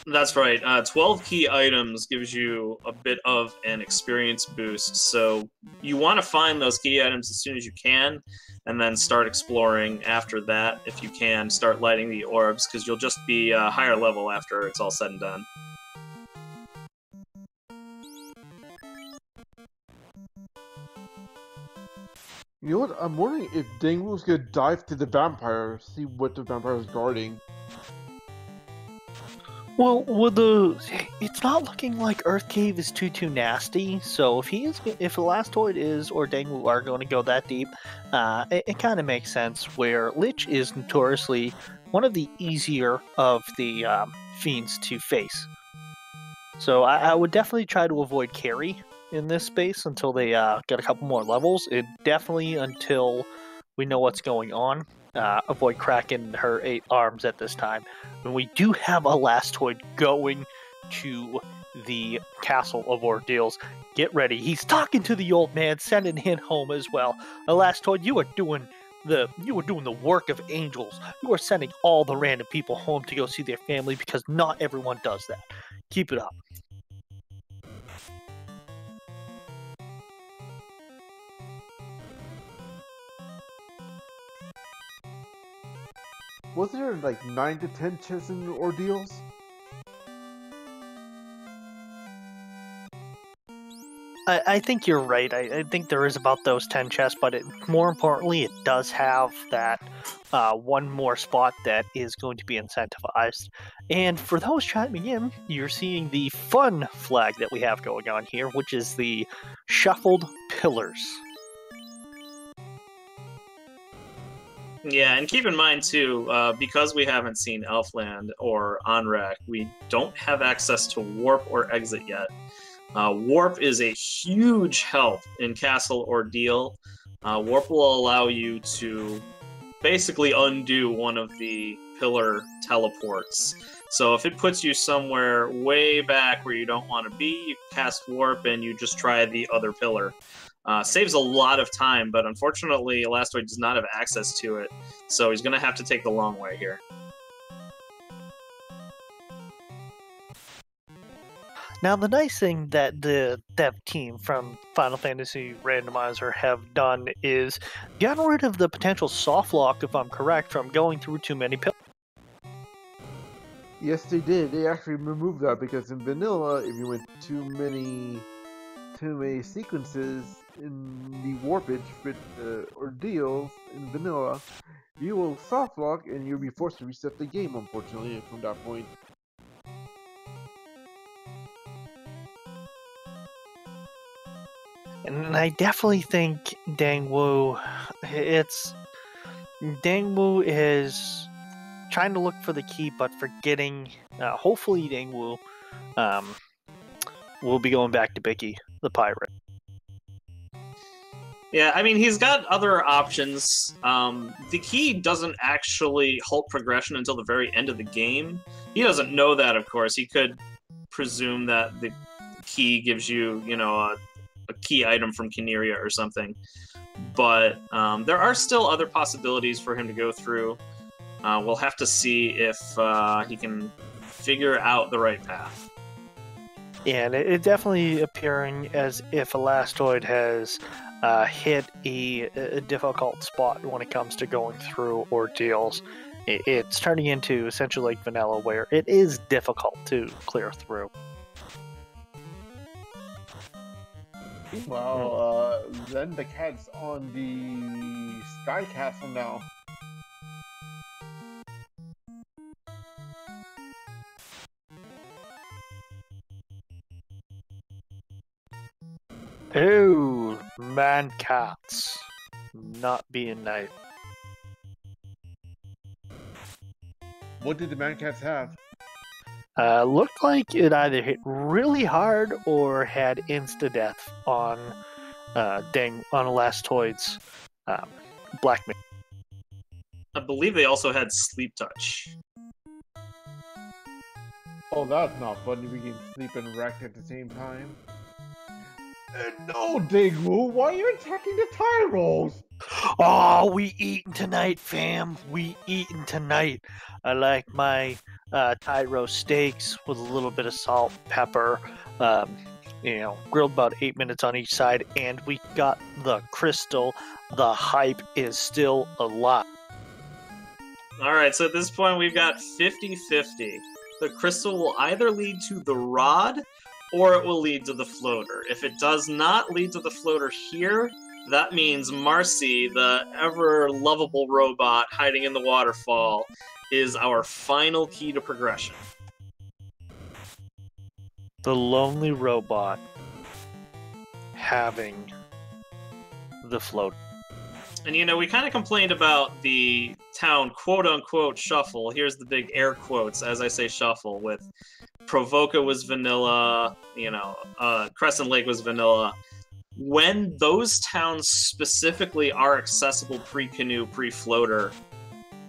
That's right. 12 key items gives you a bit of an experience boost. So you want to find those key items as soon as you can, and then start exploring after that. If you can, start lighting the orbs, because you'll just be a higher level after it's all said and done. You know what? I'm wondering if Dangwoo's gonna dive to the vampire, see what the vampire is guarding. Well, it's not looking like Earth Cave is too nasty. So if Elastoid is or Dangwoo are going to go that deep, it kind of makes sense. Where Lich is notoriously one of the easier of the fiends to face. So I would definitely try to avoid carry in this space until they get a couple more levels. Definitely until we know what's going on. Avoid cracking her 8 arms at this time. When we do have Elastoid going to the Castle of Ordeals, get ready. He's talking to the old man, sending him home as well. Elastoid, you are doing the work of angels. You are sending all the random people home to go see their family, because not everyone does that. Keep it up. Was there like 9 to 10 chests in Ordeals? I think you're right. I think there is about those 10 chests, but more importantly, it does have that one more spot that is going to be incentivized. And for those chiming in, you're seeing the fun flag that we have going on here, which is the shuffled pillars. Yeah, and keep in mind too, because we haven't seen Elfland or Onrak, we don't have access to Warp or Exit yet. Warp is a huge help in Castle Ordeal. Warp will allow you to basically undo one of the pillar teleports. So if it puts you somewhere way back where you don't want to be, you cast Warp and you just try the other pillar. Saves a lot of time, but unfortunately Elastoid does not have access to it, so he's going to have to take the long way here. Now, the nice thing that the dev team from Final Fantasy Randomizer have done is gotten rid of the potential soft lock, if I'm correct, from going through too many pillars. Yes, they did. They actually removed that because in vanilla, if you went too many sequences in the warpage with Ordeals in vanilla, you will soft lock and you'll be forced to reset the game, unfortunately, from that point. And I definitely think Dangwoo is trying to look for the key, but forgetting. Hopefully, Dangwoo will be going back to Bicky, the pirate. Yeah, I mean, he's got other options. The key doesn't actually halt progression until the very end of the game. He doesn't know that, of course. He could presume that the key gives you, a key item from Kineria or something. But there are still other possibilities for him to go through. We'll have to see if he can figure out the right path. Yeah, and it definitely appearing as if Elastoid has hit a difficult spot when it comes to going through ordeals. It's turning into essentially like vanilla, where it is difficult to clear through. Well, then the cat's on the Sky Castle now. Oh, man cats. Not being nice. What did the man cats have? Looked like it either hit really hard or had insta-death on Elastoid's Black Mage. I believe they also had sleep touch. Oh, that's not funny. We can sleep and wreck at the same time. No, Daegu, why are you attacking the Tyros? Oh, we eating tonight, fam. We eating tonight. I like my Tyro steaks with a little bit of salt, pepper, grilled about 8 minutes on each side, and we got the crystal. The hype is still alive. Alright, so at this point we've got 50-50. The crystal will either lead to the rod, or it will lead to the floater. If it does not lead to the floater here, that means Marcy, the ever-lovable robot hiding in the waterfall, is our final key to progression. The lonely robot having the float. And we kind of complained about the town quote-unquote shuffle. Here's the big air quotes as I say shuffle, with Provoca was vanilla, Crescent Lake was vanilla. When those towns specifically are accessible pre-canoe, pre-floater,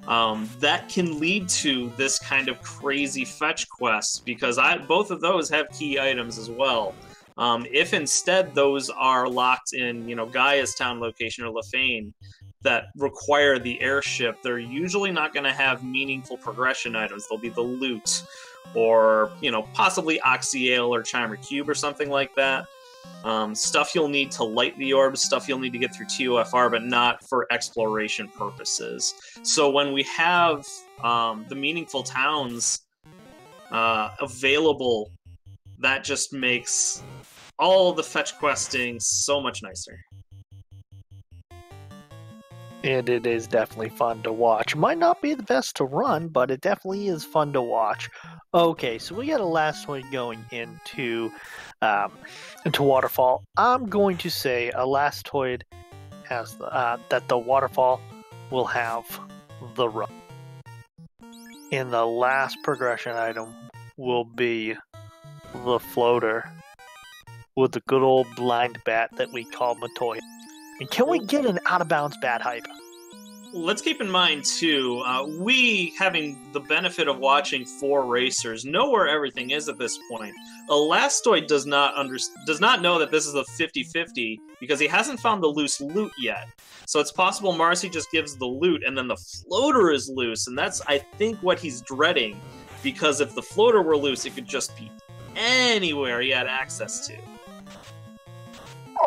that can lead to this kind of crazy fetch quests, because both of those have key items as well. If instead those are locked in, Gaia's town location or Lefane that require the airship, they're usually not going to have meaningful progression items. They'll be the loot, or, possibly Oxyale or Chimer Cube or something like that. Stuff you'll need to light the orbs, stuff you'll need to get through TOFR, but not for exploration purposes. So when we have the meaningful towns available, that just makes all the fetch questing so much nicer. And it is definitely fun to watch. Might not be the best to run, but it definitely is fun to watch. Okay, so we got a Elastoid going into Waterfall. I'm going to say Elastoid has that the Waterfall will have the run. And the last progression item will be the floater with the good old blind bat that we call Matoya. And can we get an out-of-bounds bat hype? Let's keep in mind, too, we, having the benefit of watching 4 racers, know where everything is at this point. Elastoid does not know that this is a 50-50 because he hasn't found the loose loot yet. So it's possible Marcy just gives the loot and then the floater is loose, and that's, I think, what he's dreading, because if the floater were loose, it could just be anywhere he had access to.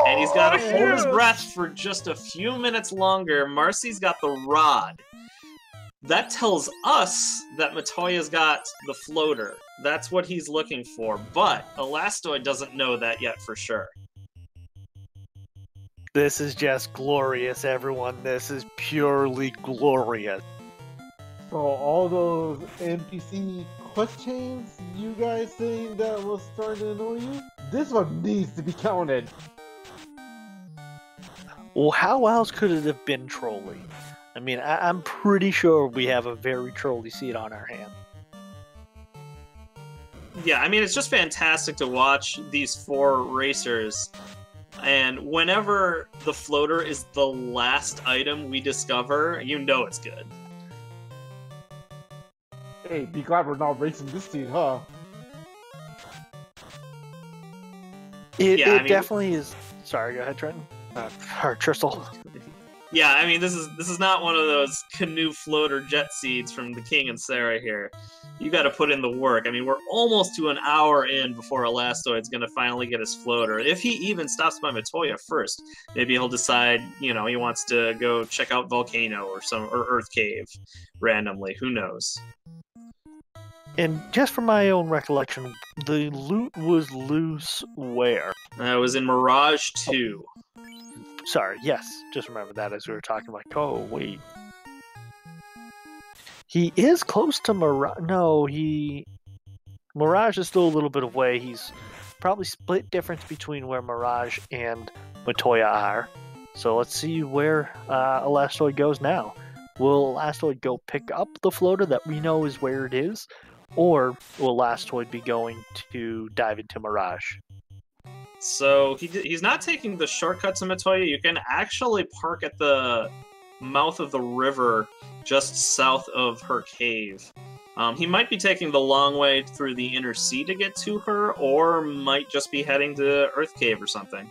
And he's got to hold his breath for just a few minutes longer. Marcy's got the rod. That tells us that Matoya's got the floater. That's what he's looking for. But Elastoid doesn't know that yet for sure. This is just glorious, everyone. This is purely glorious. So all those NPC quest chains you guys saying that was starting to annoy you? This one needs to be counted. Well, how else could it have been trolly? I mean, I'm pretty sure we have a very trolly seat on our hand. Yeah, I mean, it's just fantastic to watch these 4 racers. And whenever the floater is the last item we discover, you know it's good. Hey, be glad we're not racing this seat, huh? It definitely is. Sorry, go ahead, Trenton. Or Tristle. Yeah, I mean, this is not one of those canoe floater jet seeds from the King and Sarah here. You got to put in the work. I mean, we're almost to an hour in before Elastoid's going to finally get his floater. If he even stops by Matoya first, maybe he'll decide, he wants to go check out Volcano or Earth Cave randomly. Who knows? And just from my own recollection, the loot was loose where? It was in Mirage 2. Sorry, yes. Just remember that as we were talking, like, oh, wait. He is close to Mirage. No, Mirage is still a little bit away. He's probably split difference between where Mirage and Matoya are. So let's see where Elastoid goes now. Will Elastoid go pick up the floater that we know is where it is? or will Lastoid be going to dive into Mirage? So he's not taking the shortcut to Matoya. You can actually park at the mouth of the river just south of her cave. He might be taking the long way through the inner sea to get to her, or might just be heading to Earth Cave or something.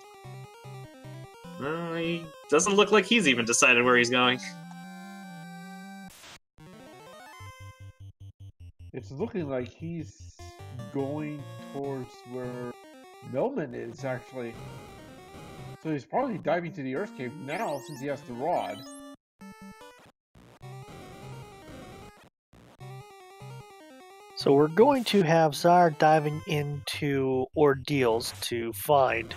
He doesn't look like he's even decided where he's going. It's looking like he's going towards where Millman is, actually. So he's probably diving to the Earth Cave now since he has the rod. So we're going to have Zar diving into ordeals to find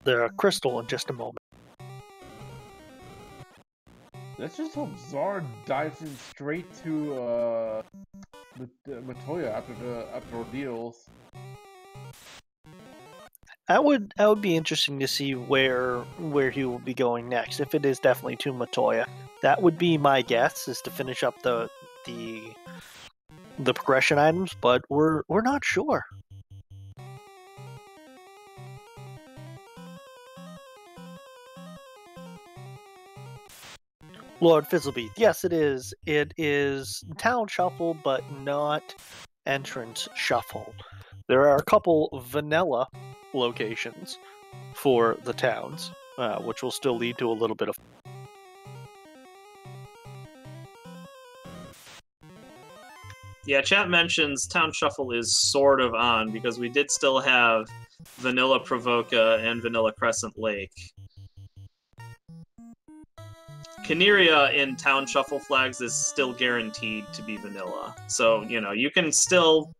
the crystal in just a moment. Let's just hope Zard dives in straight to Matoya after ordeals. That would be interesting to see where he will be going next. If it is definitely to Matoya, that would be my guess, is to finish up the progression items, but we're not sure. Lord Fizzlebeat, yes, it is. It is Town Shuffle, but not Entrance Shuffle. There are a couple vanilla locations for the towns, which will still lead to a little bit of. Yeah, chat mentions Town Shuffle is sort of on, because we did still have Vanilla Provoca and Vanilla Crescent Lake. Caneria in Town Shuffle flags is still guaranteed to be vanilla. So, you can still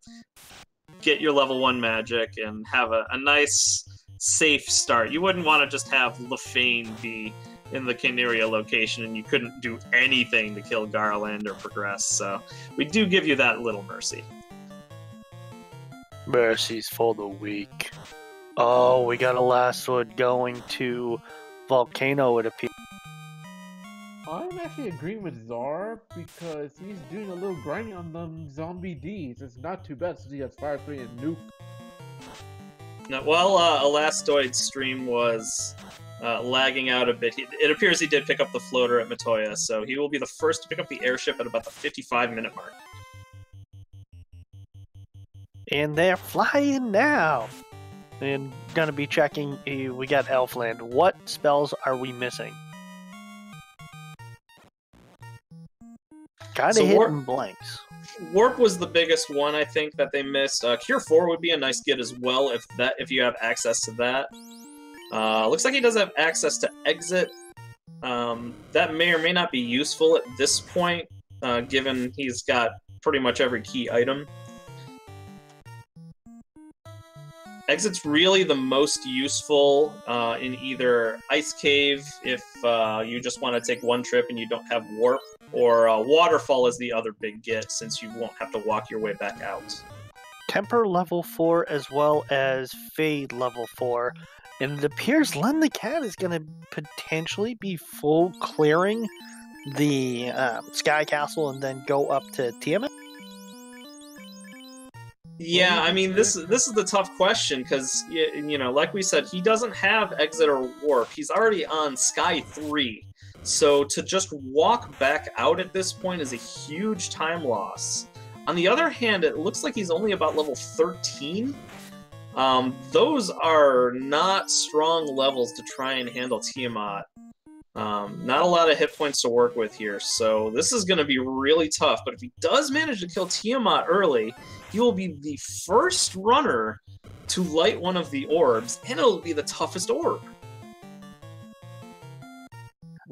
get your level 1 magic and have a nice, safe start. You wouldn't want to just have Lefane be in the Caneria location and you couldn't do anything to kill Garland or progress. So we do give you that little mercy. Mercies for the weak. Oh, we got a Lastoid going to Volcano, it appears. I'm actually agreeing with Zar because he's doing a little grinding on them zombie Ds. It's not too bad since he has Fire 3 and Nuke. Now, while Elastoid's stream was lagging out a bit, it appears he did pick up the floater at Matoya, so he will be the first to pick up the airship at about the 55-minute mark. And they're flying now! And gonna be checking, we got Elfland. What spells are we missing? Kinda hitting blanks. Warp was the biggest one, I think, that they missed. Cure 4 would be a nice get as well if you have access to that. Looks like he does have access to Exit. That may or may not be useful at this point, given he's got pretty much every key item. Exit's really the most useful in either Ice Cave, if you just want to take one trip and you don't have Warp, or Waterfall is the other big get, since you won't have to walk your way back out. Temper level 4 as well as Fade level 4. And it appears Len the Cat is going to potentially be full clearing the Sky Castle and then go up to Tiamat. Yeah, I mean, this is the tough question, because, like we said, he doesn't have Exit or Warp. He's already on Sky 3. So to just walk back out at this point is a huge time loss. On the other hand, it looks like he's only about level 13. Those are not strong levels to try and handle Tiamat. Not a lot of hit points to work with here, so this is going to be really tough. But if he does manage to kill Tiamat early, he will be the first runner to light one of the orbs, and it'll be the toughest orb.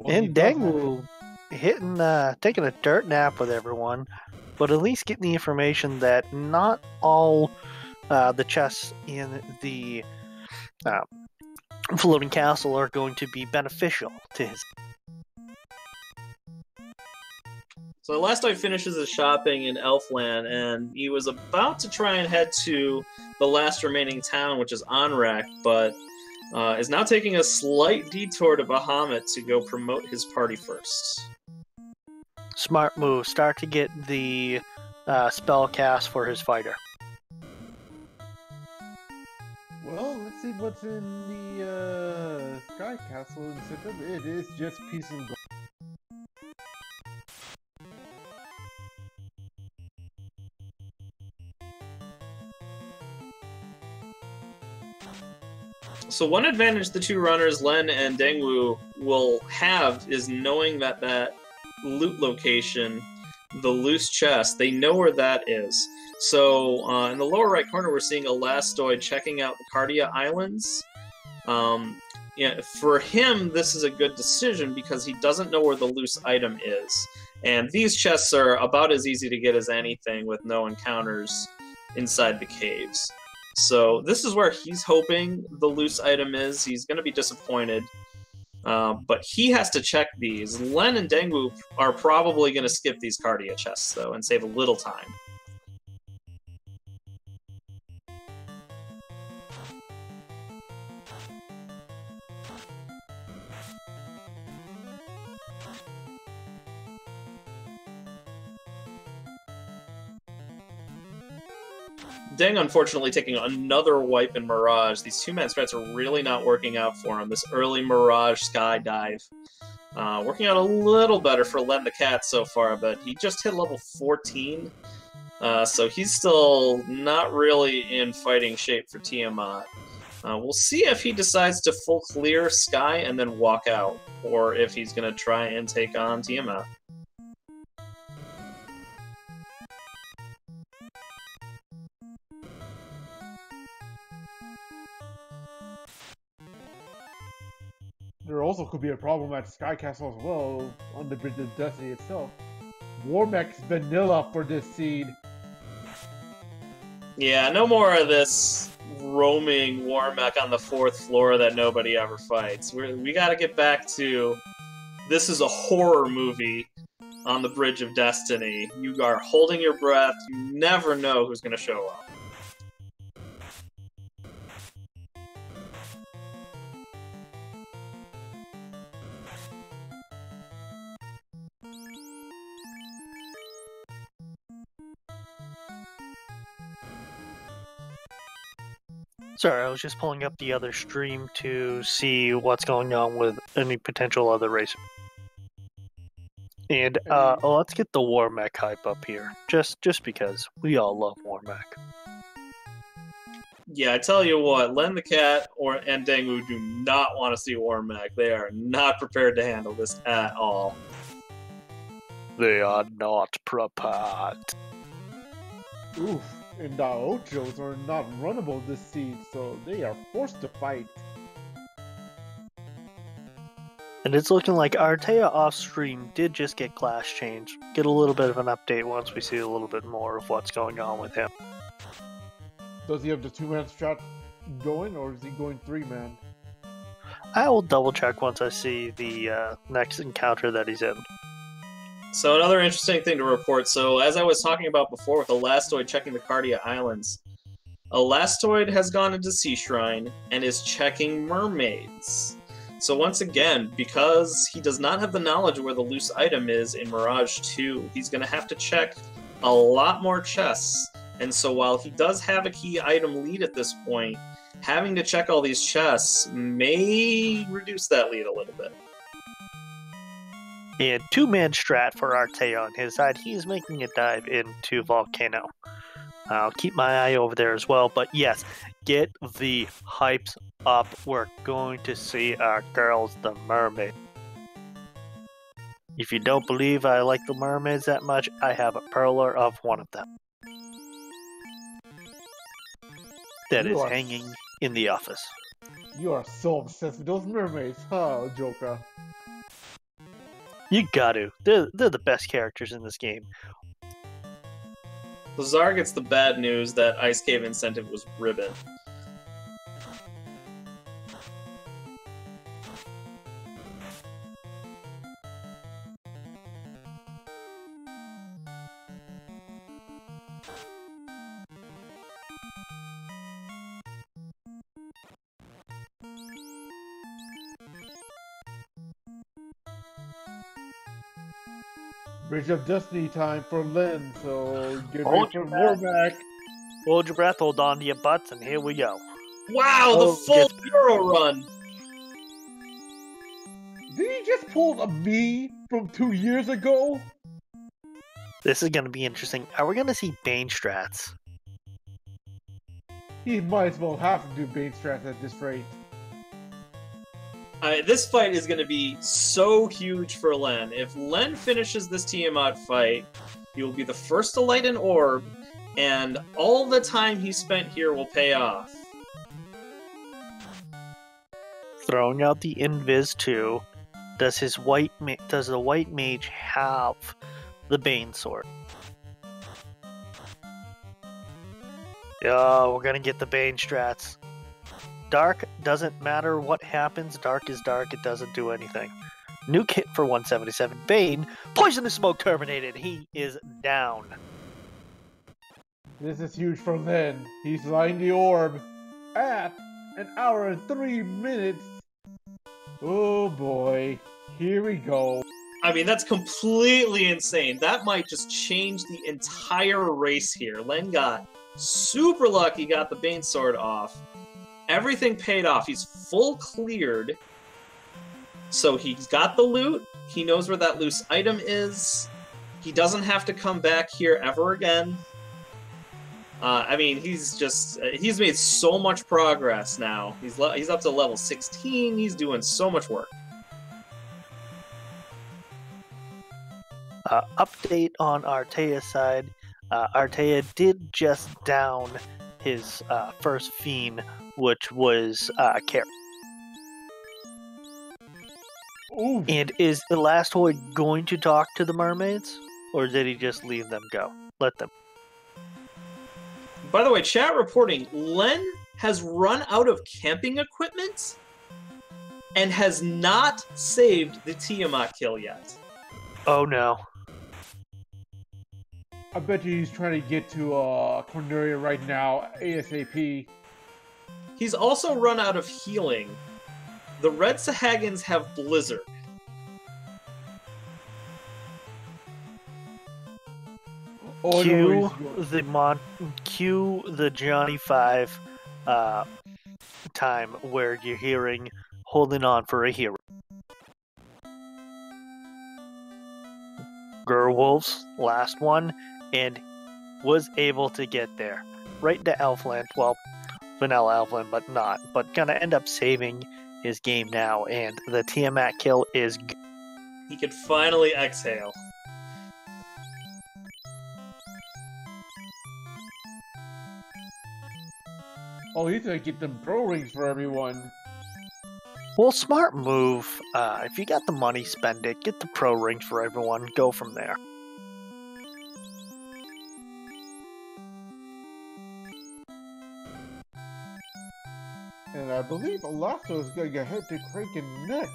And Dangu taking a dirt nap with everyone, but at least getting the information that not all the chests in the floating castle are going to be beneficial to his. So Elastoid finishes his shopping in Elfland, and he was about to try and head to the last remaining town, which is Onrak, but is now taking a slight detour to Bahamut to go promote his party first. Smart move. Start to get the spell cast for his fighter. Well, let's see what's in the Sky Castle instead of it is just peace and gold. So one advantage the two runners, Len and Dengwu, will have is knowing that loot location, the loose chest, they know where that is. So in the lower right corner, we're seeing Elastoid checking out the Cardia Islands. Yeah, for him, this is a good decision because he doesn't know where the loose item is. And these chests are about as easy to get as anything with no encounters inside the caves. So this is where he's hoping the loose item is. He's going to be disappointed. But he has to check these. Len and Dengwu are probably going to skip these Cardia chests, though, and save a little time. Deng, unfortunately, taking another wipe in Mirage. These two-man strats are really not working out for him. This early Mirage skydive. Working out a little better for Len the Cat so far, but he just hit level 14. So he's still not really in fighting shape for Tiamat. We'll see if he decides to full clear Sky and then walk out, or if he's going to try and take on Tiamat. There also could be a problem at Sky Castle as well, on the Bridge of Destiny itself. Warmech's vanilla for this seed. Yeah, no more of this roaming Warmech on the 4th floor that nobody ever fights. We gotta get back to... This is a horror movie on the Bridge of Destiny. You are holding your breath, you never know who's gonna show up. Sorry, I was just pulling up the other stream to see what's going on with any potential other race. And let's get the Warmech hype up here, just because we all love Warmech. Yeah, I tell you what, Len the Cat and Dengwu do not want to see Warmech. They are not prepared to handle this at all. They are not prepared. Oof, and the Ochos are not runnable this seed, so they are forced to fight. And it's looking like Artea off-stream did just get class changed. Get a little bit of an update once we see a little bit more of what's going on with him. Does he have the 2-man strat going, or is he going 3-man? I will double check once I see the next encounter that he's in. So another interesting thing to report. So as I was talking about before with Elastoid checking the Cardia Islands, Elastoid has gone into Sea Shrine and is checking mermaids. So once again, because he does not have the knowledge of where the loose item is in Mirage 2, he's going to have to check a lot more chests. And so while he does have a key item lead at this point, having to check all these chests may reduce that lead a little bit. And 2-man strat for Artea on his side. He is making a dive into Volcano. I'll keep my eye over there as well. But yes, get the hypes up. We're going to see our girls, the mermaid. If you don't believe I like the mermaids that much, I have a perler of one of them. That is hanging in the office. You are so obsessed with those mermaids, huh, Joker? You got to. They're the best characters in this game. Lazar gets the bad news that Ice Cave incentive was ribbon. Bridge of Destiny time for Lynn, so get Hold ready for Warback. Hold your breath, hold on to your butts, and here we go. Wow, the full hero run! Did he just pull a me from 2 years ago? This is going to be interesting. Are we going to see Bane strats? He might as well have to do Bane strats at this rate. This fight is going to be so huge for Len. If Len finishes this Tiamat fight, he will be the first to light an orb, and all the time he spent here will pay off. Throwing out the Invis too. Does the white mage have the Bane sword? Yeah, we're gonna get the Bane strats. Dark doesn't matter what happens. Dark is dark. It doesn't do anything. New kit for 177. Bane. Poisonous smoke terminated. He is down. This is huge for Lynn. He's lighting the orb at 1 hour and 3 minutes. Oh boy. Here we go. I mean, that's completely insane. That might just change the entire race here. Len got super lucky, got the Bane sword off. Everything paid off. He's full cleared. So he's got the loot. He knows where that loose item is. He doesn't have to come back here ever again. I mean, he's made so much progress now. He's up to level 16. He's doing so much work. Update on Artea's side. Artea did just down his first fiend, which was Carrot. Ooh. And is Elastoid going to talk to the mermaids? Or did he just leave them go? Let them. By the way, chat reporting, Len has run out of camping equipment and has not saved the Tiamat kill yet. Oh no. I bet you he's trying to get to Cornelia right now, ASAP. He's also run out of healing. The Red Sahagins have Blizzard. Oh, Cue the Johnny 5 time where you're hearing holding on for a hero. Gerwolf's last one, and was able to get there. Right to Elfland. Well, vanilla Elfland, but not. But gonna end up saving his game now, and the Tiamat kill is He can finally exhale. Oh, he's gonna get them pro rings for everyone. well, smart move. If you got the money, spend it. Get the pro rings for everyone. Go from there. And I believe Alasto is gonna get head to Kraken next.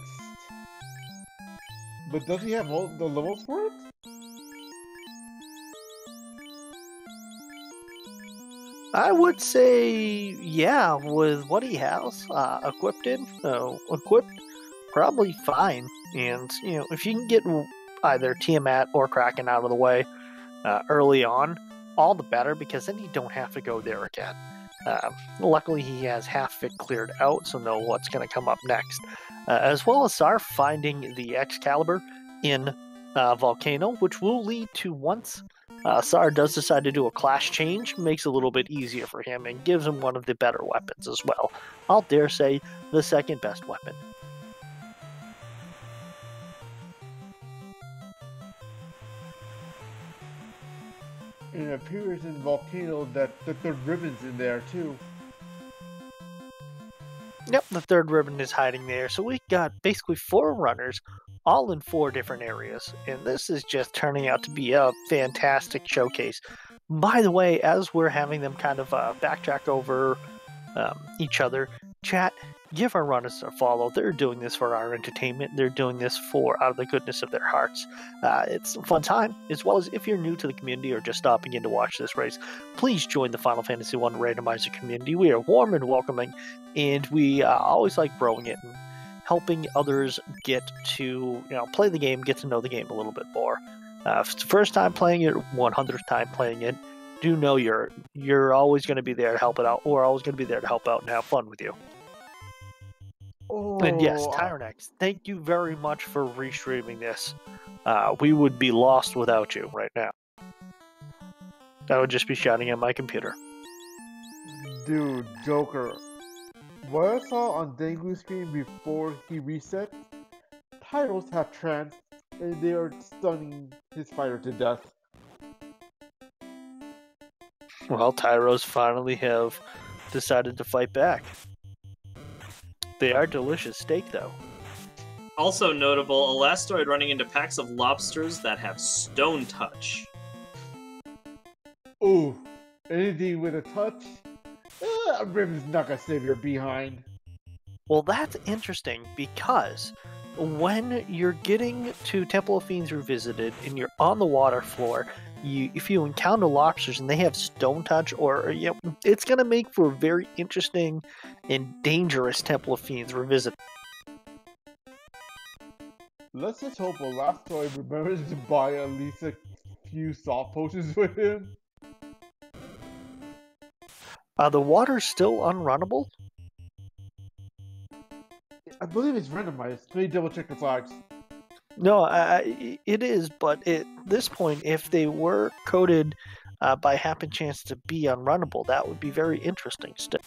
But does he have all the levels for it? I would say, yeah, with what he has equipped, probably fine. And, if you can get either Tiamat or Kraken out of the way early on, all the better, because then you don't have to go there again. Luckily, he has half it cleared out, so know what's going to come up next. As well as Sar finding the Excalibur in Volcano, which will lead to once Sar does decide to do a class change, makes it a little bit easier for him and gives him one of the better weapons as well. I'll dare say the second best weapon. And it appears in Volcano that the third ribbon's in there too. Yep, the third ribbon is hiding there. So we got basically 4 runners, all in 4 different areas. And this is just turning out to be a fantastic showcase. By the way, as we're having them kind of backtrack over each other, chat, give our runners a follow. They're doing this for our entertainment. They're doing this out of the goodness of their hearts. It's a fun time, as well as if you're new to the community or just stopping in to watch this race, please join the Final Fantasy I Randomizer community. We are warm and welcoming, and we always like growing it and helping others get to play the game, get to know the game a little bit more. If it's the first time playing it, 100th time playing it, do know you're always going to be there to help it out, or always going to be there to help out and have fun with you. Oh, And yes, Tyrannex, thank you very much for restreaming this. We would be lost without you right now. I would just be shouting at my computer. dude, Joker. What I saw on Dengu's screen before he reset, Tyros have trance and they are stunning his fighter to death. Well, Tyros finally have decided to fight back. They are delicious steak, though. Also notable, Elastoid running into packs of lobsters that have stone touch. Ooh, anything with a touch? Rim's not gonna save your behind. Well, that's interesting because when you're getting to Temple of Fiends Revisited and you're on the water floor, if you encounter lobsters and they have stone touch, it's going to make for a very interesting and dangerous Temple of Fiends Revisited. Let's just hope Elastoid remembers to buy at least a few soft potions with him. The water's still unrunnable? I believe it's randomized. Let me double check the flags. No, it is, but at this point, if they were coded by happen chance to be unrunnable, that would be very interesting still.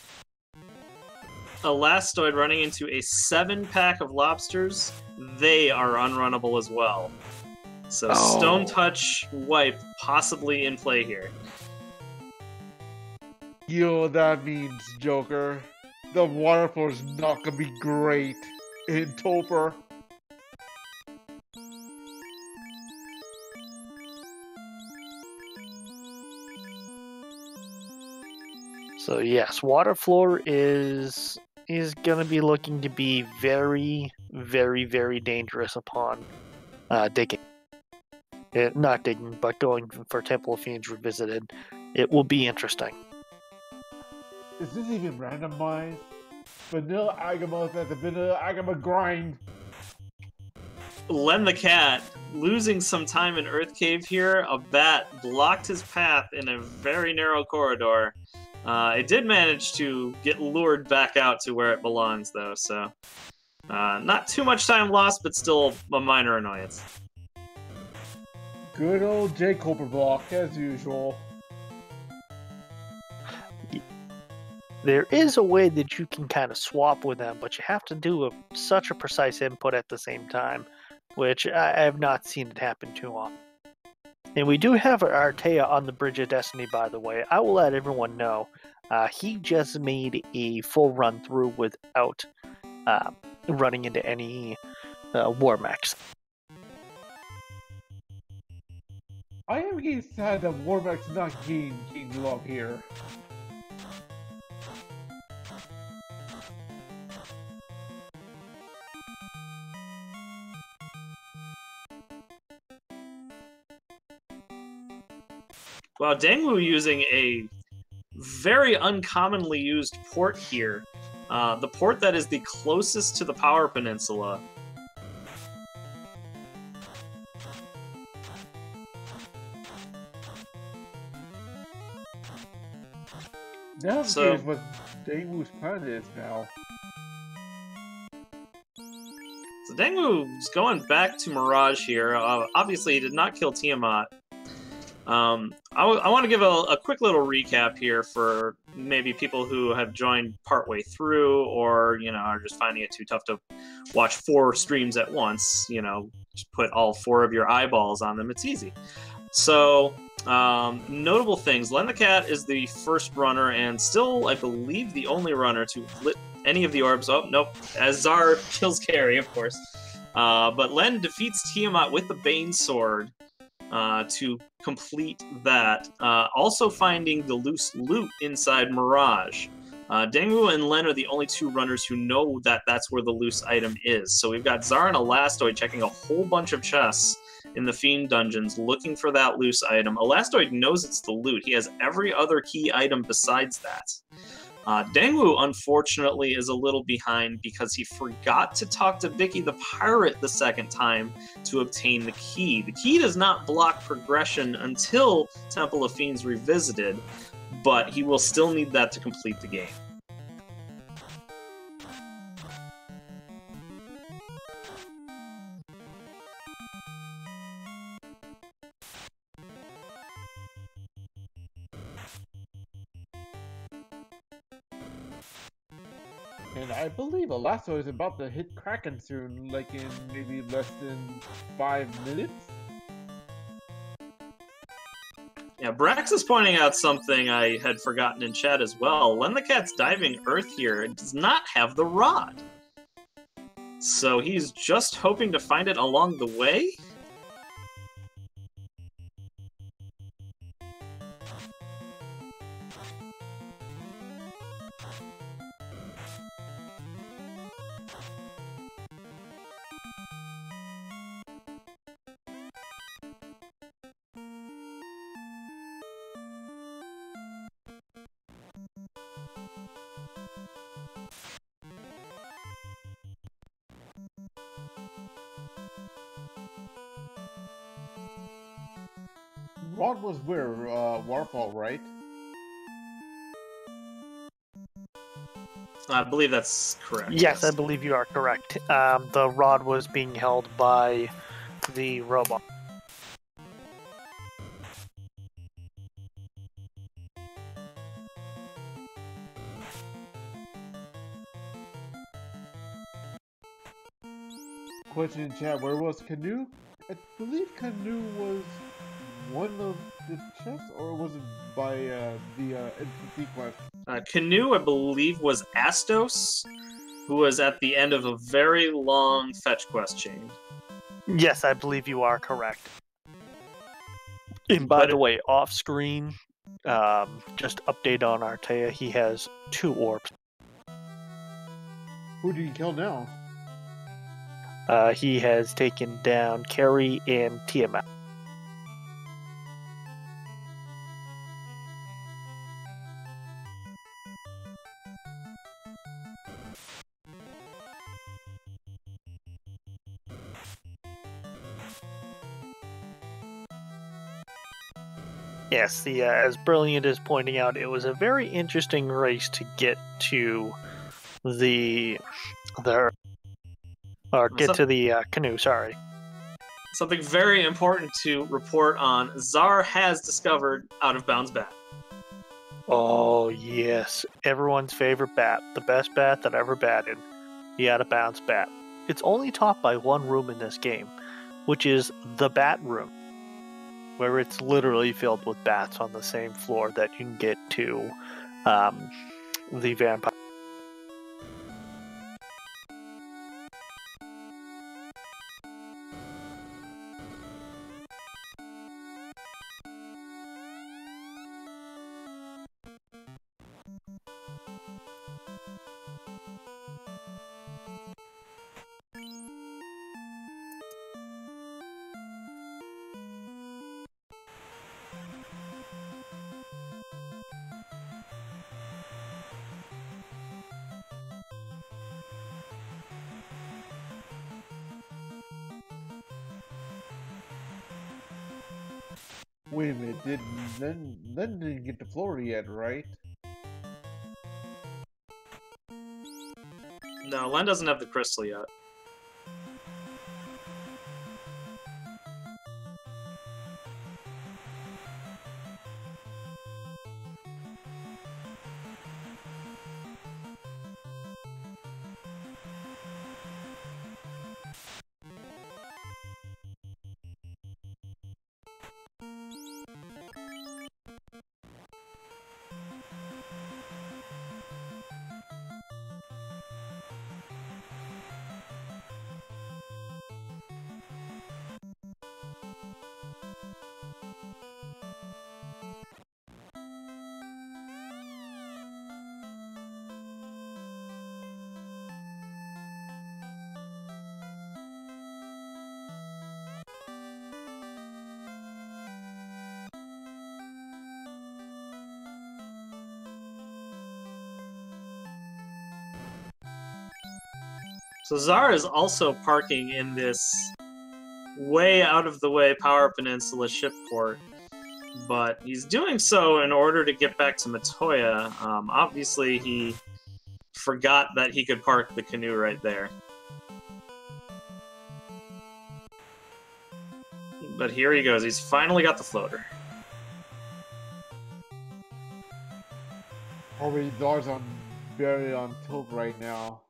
Elastoid running into a 7-pack of lobsters, they are unrunnable as well. So Stone Touch Wipe possibly in play here. You know what that means, Joker. The water floor is not gonna be great in Topher. So yes, water floor is gonna be looking to be very, very, very dangerous upon digging. Not digging, but going for Temple of Fiends Revisited. It will be interesting. Is this even randomized? Vanilla Agamos at the Vanilla Agama grind. Len the Cat losing some time in Earth Cave here. A bat blocked his path in a very narrow corridor. It did manage to get lured back out to where it belongs, though, so not too much time lost, but still a minor annoyance. Good old J. Cobra block, as usual. There is a way that you can kind of swap with them, but you have to do such a precise input at the same time, which I have not seen it happen too often. And we do have Artea on the Bridge of Destiny, by the way. I will let everyone know. He just made a full run through without running into any war mechs. I am getting sad that Warmack's not getting love here. Well, Dangwu using a very uncommonly used port here. The port that is the closest to the Power Peninsula. Now I'm curious what Dangwu's plan is now. So Dangwu's going back to Mirage here. Obviously, he did not kill Tiamat. I want to give a quick little recap here for maybe people who have joined partway through or, are just finding it too tough to watch 4 streams at once. Just put all 4 of your eyeballs on them. It's easy. So, notable things. Len the Cat is the first runner and still, I believe, the only runner to lit any of the orbs. Oh, nope. As Zar kills Carrie, of course. But Len defeats Tiamat with the Bane Sword. To complete that. Also finding the loose loot inside Mirage. Dangwu and Len are the only 2 runners who know that that's where the loose item is. So we've got Zar and Elastoid checking a whole bunch of chests in the Fiend dungeons looking for that loose item. Elastoid knows it's the loot. He has every other key item besides that. Dangwoo, unfortunately, is a little behind because he forgot to talk to Vicky the pirate the second time to obtain the key. The key does not block progression until Temple of Fiends Revisited, but he will still need that to complete the game. And I believe Alasso is about to hit Kraken soon, like in maybe less than 5 minutes. Yeah, Brax is pointing out something I had forgotten in chat as well. When the cat's diving Earth here, it does not have the rod. So he's just hoping to find it along the way? Rod was where? Waterfall, right? I believe that's correct. Yes, I believe you are correct. The rod was being held by the robot. Question in chat, where was Canoe? I believe Canoe was one of the chests, or was it by the NPC quest? Canoe, I believe, was Astos, who was at the end of a very long fetch quest chain. Yes, I believe you are correct. And by the way, off screen, just update on Artea, he has 2 orbs. Who did he kill now? He has taken down Carrie and Tiamat. Yes, as Brilliant is pointing out, it was a very interesting race to get to the canoe. Sorry. Something very important to report on: Zar has discovered Out of Bounds Bat. Oh yes, everyone's favorite bat, the best bat that ever batted, the Out of Bounds bat. It's only topped by one room in this game, which is the Bat Room, where it's literally filled with bats on the same floor that you can get to the vampire. Wait a minute, Len didn't get to Florida yet, right? No, Len doesn't have the crystal yet. So Zara is also parking in this way out of the way Power Peninsula shipport, but he's doing so in order to get back to Matoya. Obviously, he forgot that he could park the canoe right there. But here he goes. He's finally got the floater. Probably Zara's very on tilt right now.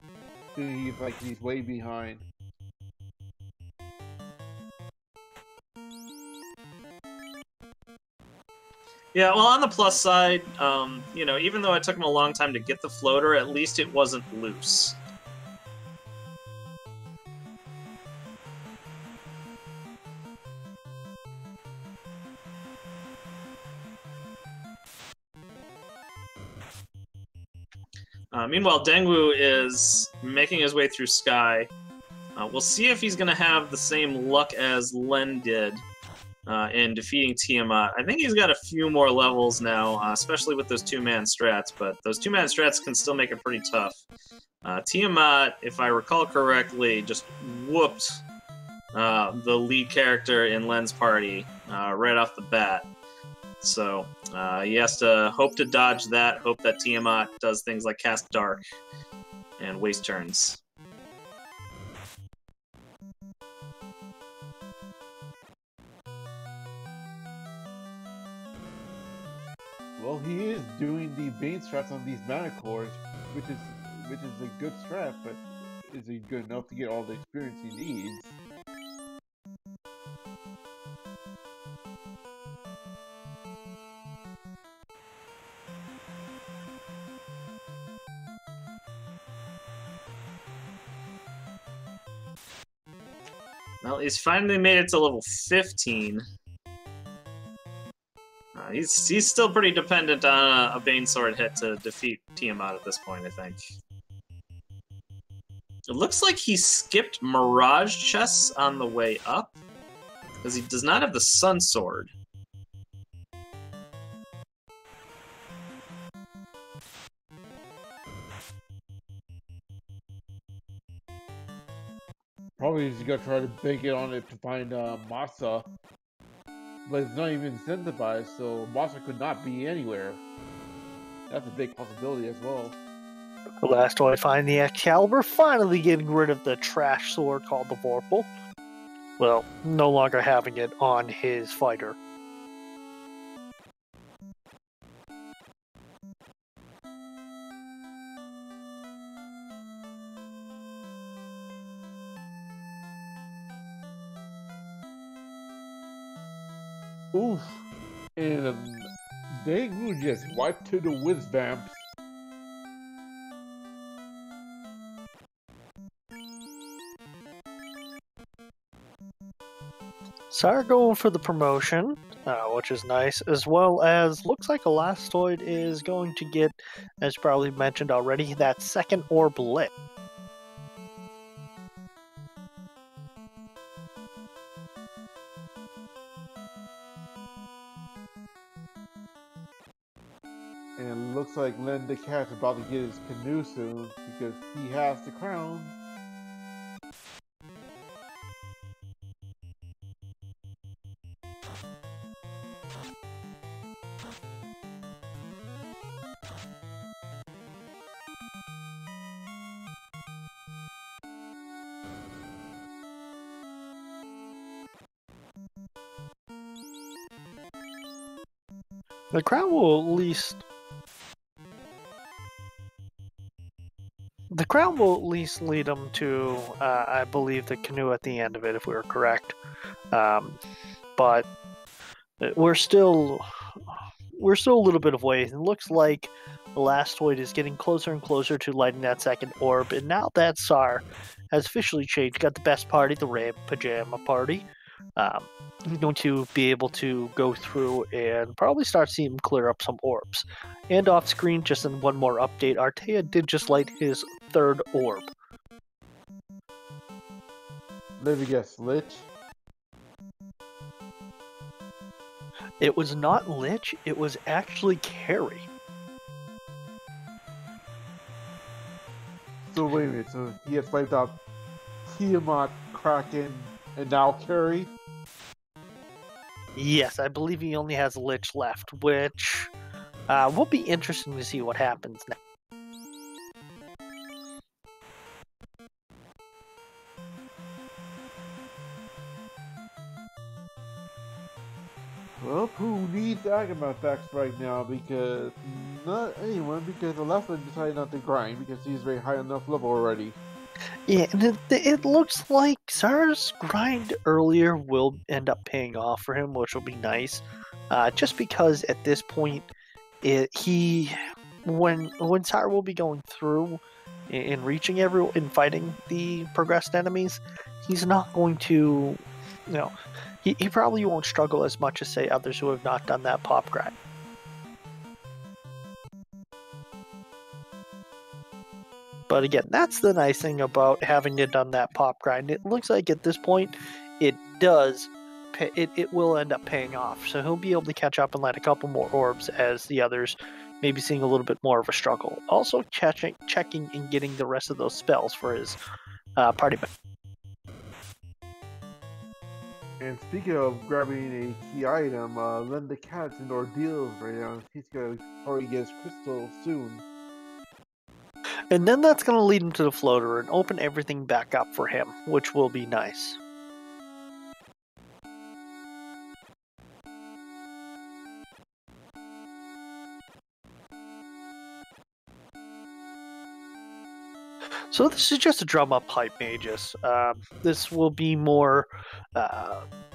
He's way behind. Yeah, well, on the plus side, you know, even though it took him a long time to get the floater, at least it wasn't loose. Meanwhile, Dengwu is making his way through Sky. We'll see if he's going to have the same luck as Len did in defeating Tiamat. I think he's got a few more levels now, especially with those two-man strats, but those two-man strats can still make it pretty tough. Tiamat, if I recall correctly, just whooped the lead character in Len's party right off the bat. So he has to hope to dodge that, hope that Tiamat does things like cast Dark and waste turns. Well, he is doing the Bane strats on these mana cores, which is a good strat, but is he good enough to get all the experience he needs? Well, he's finally made it to level 15. He's still pretty dependent on a Bane Sword hit to defeat Tiamat at this point, I think. It looks like he skipped Mirage chests on the way up, because he does not have the Sun Sword. Probably he's gonna try to bank it on it to find Masa, but it's not even incentivized, so Masa could not be anywhere. That's a big possibility as well. The last time I find the Excalibur, finally getting rid of the trash sword called the Vorpal. Well, no longer having it on his fighter. Oof. And Dengwu just wiped to the Whiz Vamps. Sar going for the promotion, which is nice, as well as looks like Elastoid is going to get, as probably mentioned already, that second orb lit. And looks like Len the Cat's about to get his canoe soon because he has the crown. The crown will at least... The crown will at least lead him to, I believe, the canoe at the end of it, if we were correct. But we're still a little bit of ways. It looks like the Elastoid is getting closer and closer to lighting that second orb, and now that Sar has officially changed, got the best party, the Red Pajama Party. He's going to be able to go through and probably start seeing him clear up some orbs. And off screen, just in one more update, Artea did just light his third orb. Let me guess, Lich? It was not Lich, it was actually Carry. So wait a minute, so he has wiped out Tiamat, Kraken, and now Carrie? Yes, I believe he only has Lich left, which will be interesting to see what happens now. Well, who needs Agama effects right now? Because not anyone, because the last one decided not to grind because he's very high enough level already. Yeah, and it looks like Zara's grind earlier will end up paying off for him, which will be nice. Just because at this point, when Zara will be going through and reaching and fighting the progressed enemies, he's not going to, he probably won't struggle as much as say others who have not done that pop grind. But again, that's the nice thing about having done that pop grind. It looks like at this point, it will end up paying off. So he'll be able to catch up and light a couple more orbs as the others maybe seeing a little bit more of a struggle. Also checking and getting the rest of those spells for his party member. And speaking of grabbing a key item, Linda Cat's in ordeals right now. He's gonna probably get his crystal soon. And then that's going to lead him to the floater and open everything back up for him, which will be nice. So this is just a drum up hype mages. This will be more...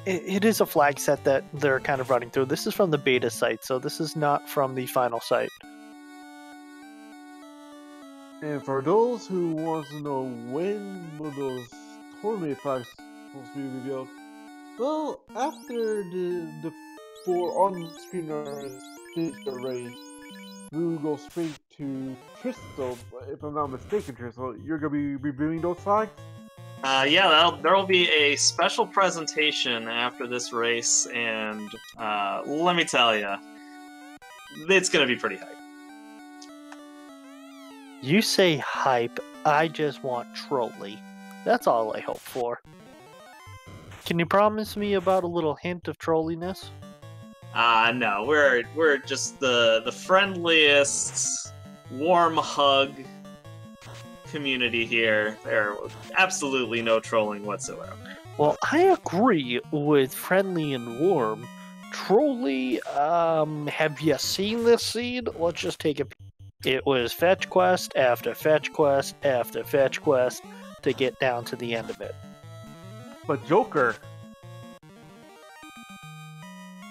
it is a flag set that they're kind of running through. This is from the beta site, so this is not from the final site. And for those who want to know when will those tournament flags supposed to be revealed, well, after the 4 on-screen race, we will go straight to Crystal. If I'm not mistaken, Crystal, you're gonna be reviewing those flags? Yeah, there will be a special presentation after this race, and let me tell you, it's gonna be pretty hype. You say hype, I just want Trolly. That's all I hope for. Can you promise me about a little hint of trolliness? No, we're just the friendliest, warm hug community here. There absolutely no trolling whatsoever. Well, I agree with friendly and warm. Trolly, have you seen this seed? Let's just take it. It was fetch quest after fetch quest after fetch quest to get down to the end of it. But Joker,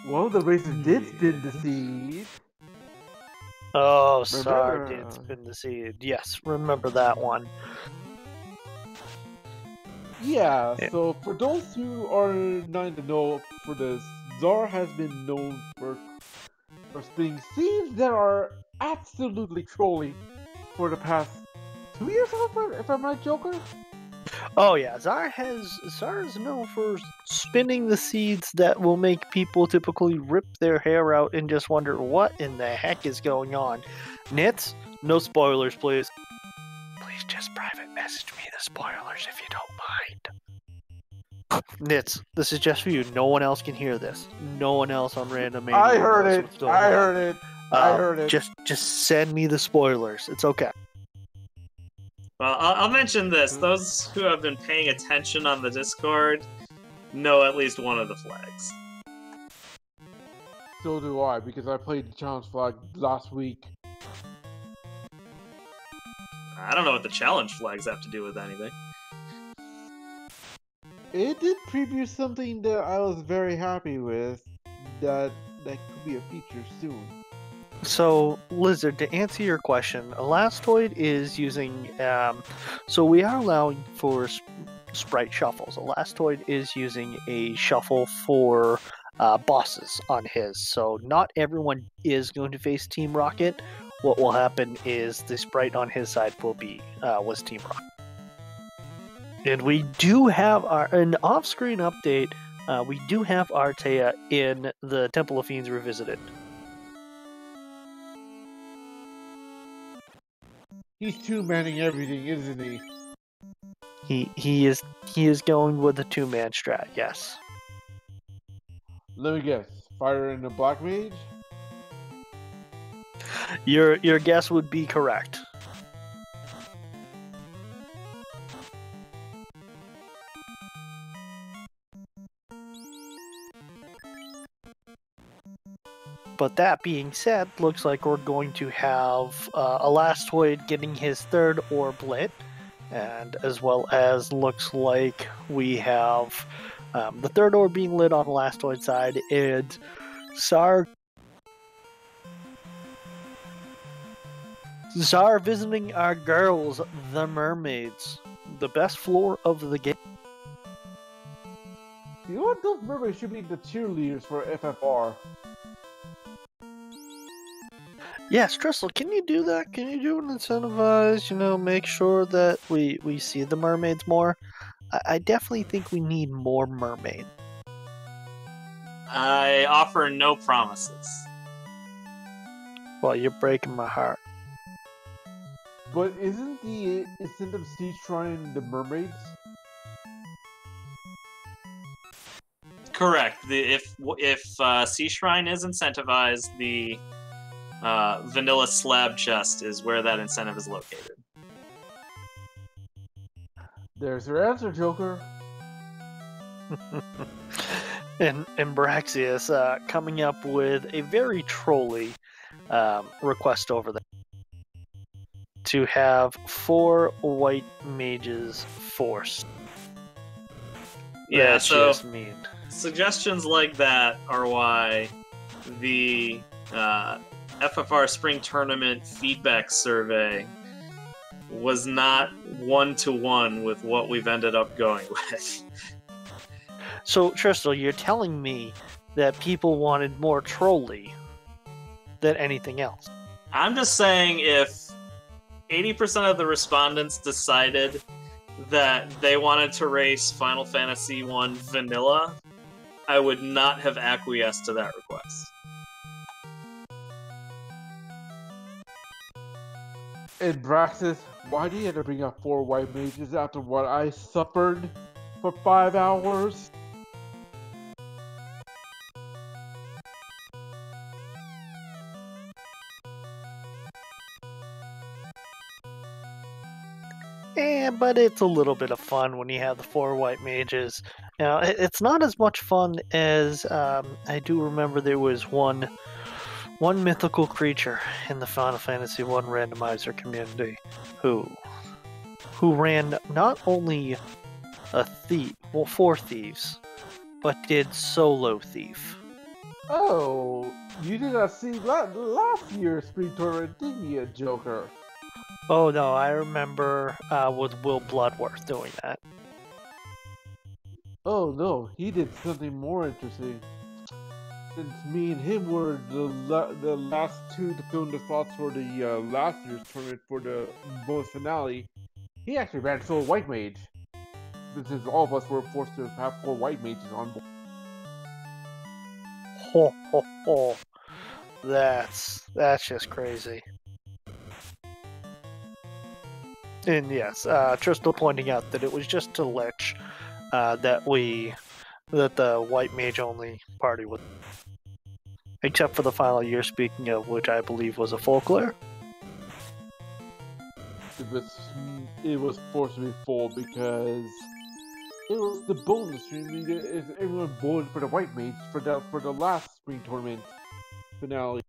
one of the races did spin the seed. Oh, Sar did spin the seed. Yes, remember that one. Yeah, so for those who are not in the know for this, Zar has been known for spinning seeds that are absolutely trolling for the past 2 years, if I'm not Joker? Oh yeah, Zar is known for spinning the seeds that will make people typically rip their hair out and just wonder what in the heck is going on. Nits, no spoilers, please. Please just private message me the spoilers if you don't mind. Nits, this is just for you. No one else can hear this. No one else on Randomizer. I heard it. I heard it. Just send me the spoilers. It's okay. Well, I'll mention this. Those who have been paying attention on the Discord know at least one of the flags. So do I, because I played the challenge flag last week. I don't know what the challenge flags have to do with anything. It did preview something that I was very happy with. That could be a feature soon. So, Lizard, to answer your question, Elastoid is using... so we are allowing for sprite shuffles. Elastoid is using a shuffle for bosses on his. So not everyone is going to face Team Rocket. What will happen is the sprite on his side was Team Rocket. And we do have an off-screen update. We do have Artea in the Temple of Fiends Revisited. He's two-manning everything, isn't he? He is going with the two-man strat. Yes. Let me guess. Fire in the Black Mage? Your guess would be correct. But that being said, looks like we're going to have Elastoid getting his third orb lit, and as well as looks like we have the third orb being lit on Elastoid's side, and Zar visiting our girls, the mermaids. The best floor of the game. You know what? Those mermaids should be the cheerleaders for FFR. Yes, Tristle, can you do that? Can you do an incentivize, make sure that we see the mermaids more? I definitely think we need more mermaid. I offer no promises. Well, you're breaking my heart. But isn't the incentive Sea Shrine the mermaids? Correct. If Sea Shrine is incentivized, the vanilla slab chest is where that incentive is located. There's your answer, Joker. And Braxius coming up with a very trolly request over there. To have 4 white mages forced. Yeah, that's so just mean. Suggestions like that are why the FFR Spring Tournament feedback survey was not 1-to-1 with what we've ended up going with. So, Tristle, you're telling me that people wanted more trolly than anything else? I'm just saying if 80% of the respondents decided that they wanted to race Final Fantasy I vanilla, I would not have acquiesced to that request. And Braxis, why do you have to bring up 4 white mages after what I suffered for 5 hours? Yeah, but it's a little bit of fun when you have the 4 white mages. Now, it's not as much fun as I do remember there was one mythical creature in the Final Fantasy I randomizer community who ran not only a thief, 4 thieves, but did solo thief. Oh, you did not see last year's Spring Tournament, didn't you, Joker? Oh no, I remember with Will Bloodworth doing that. Oh no, he did something more interesting. Since me and him were the last 2 to fill in the slots for the last year's tournament for the bonus finale, he actually ran solo white mage. Since all of us were forced to have 4 white mages on board. Ho ho ho! That's just crazy. And yes, Tristle pointing out that it was just to Lich that the white mage only party with, except for the final year. Speaking of which, I believe was a folklore. It was forced to be full because it was the bonus stream. Everyone voted for the white mage for the last Spring Tournament finale.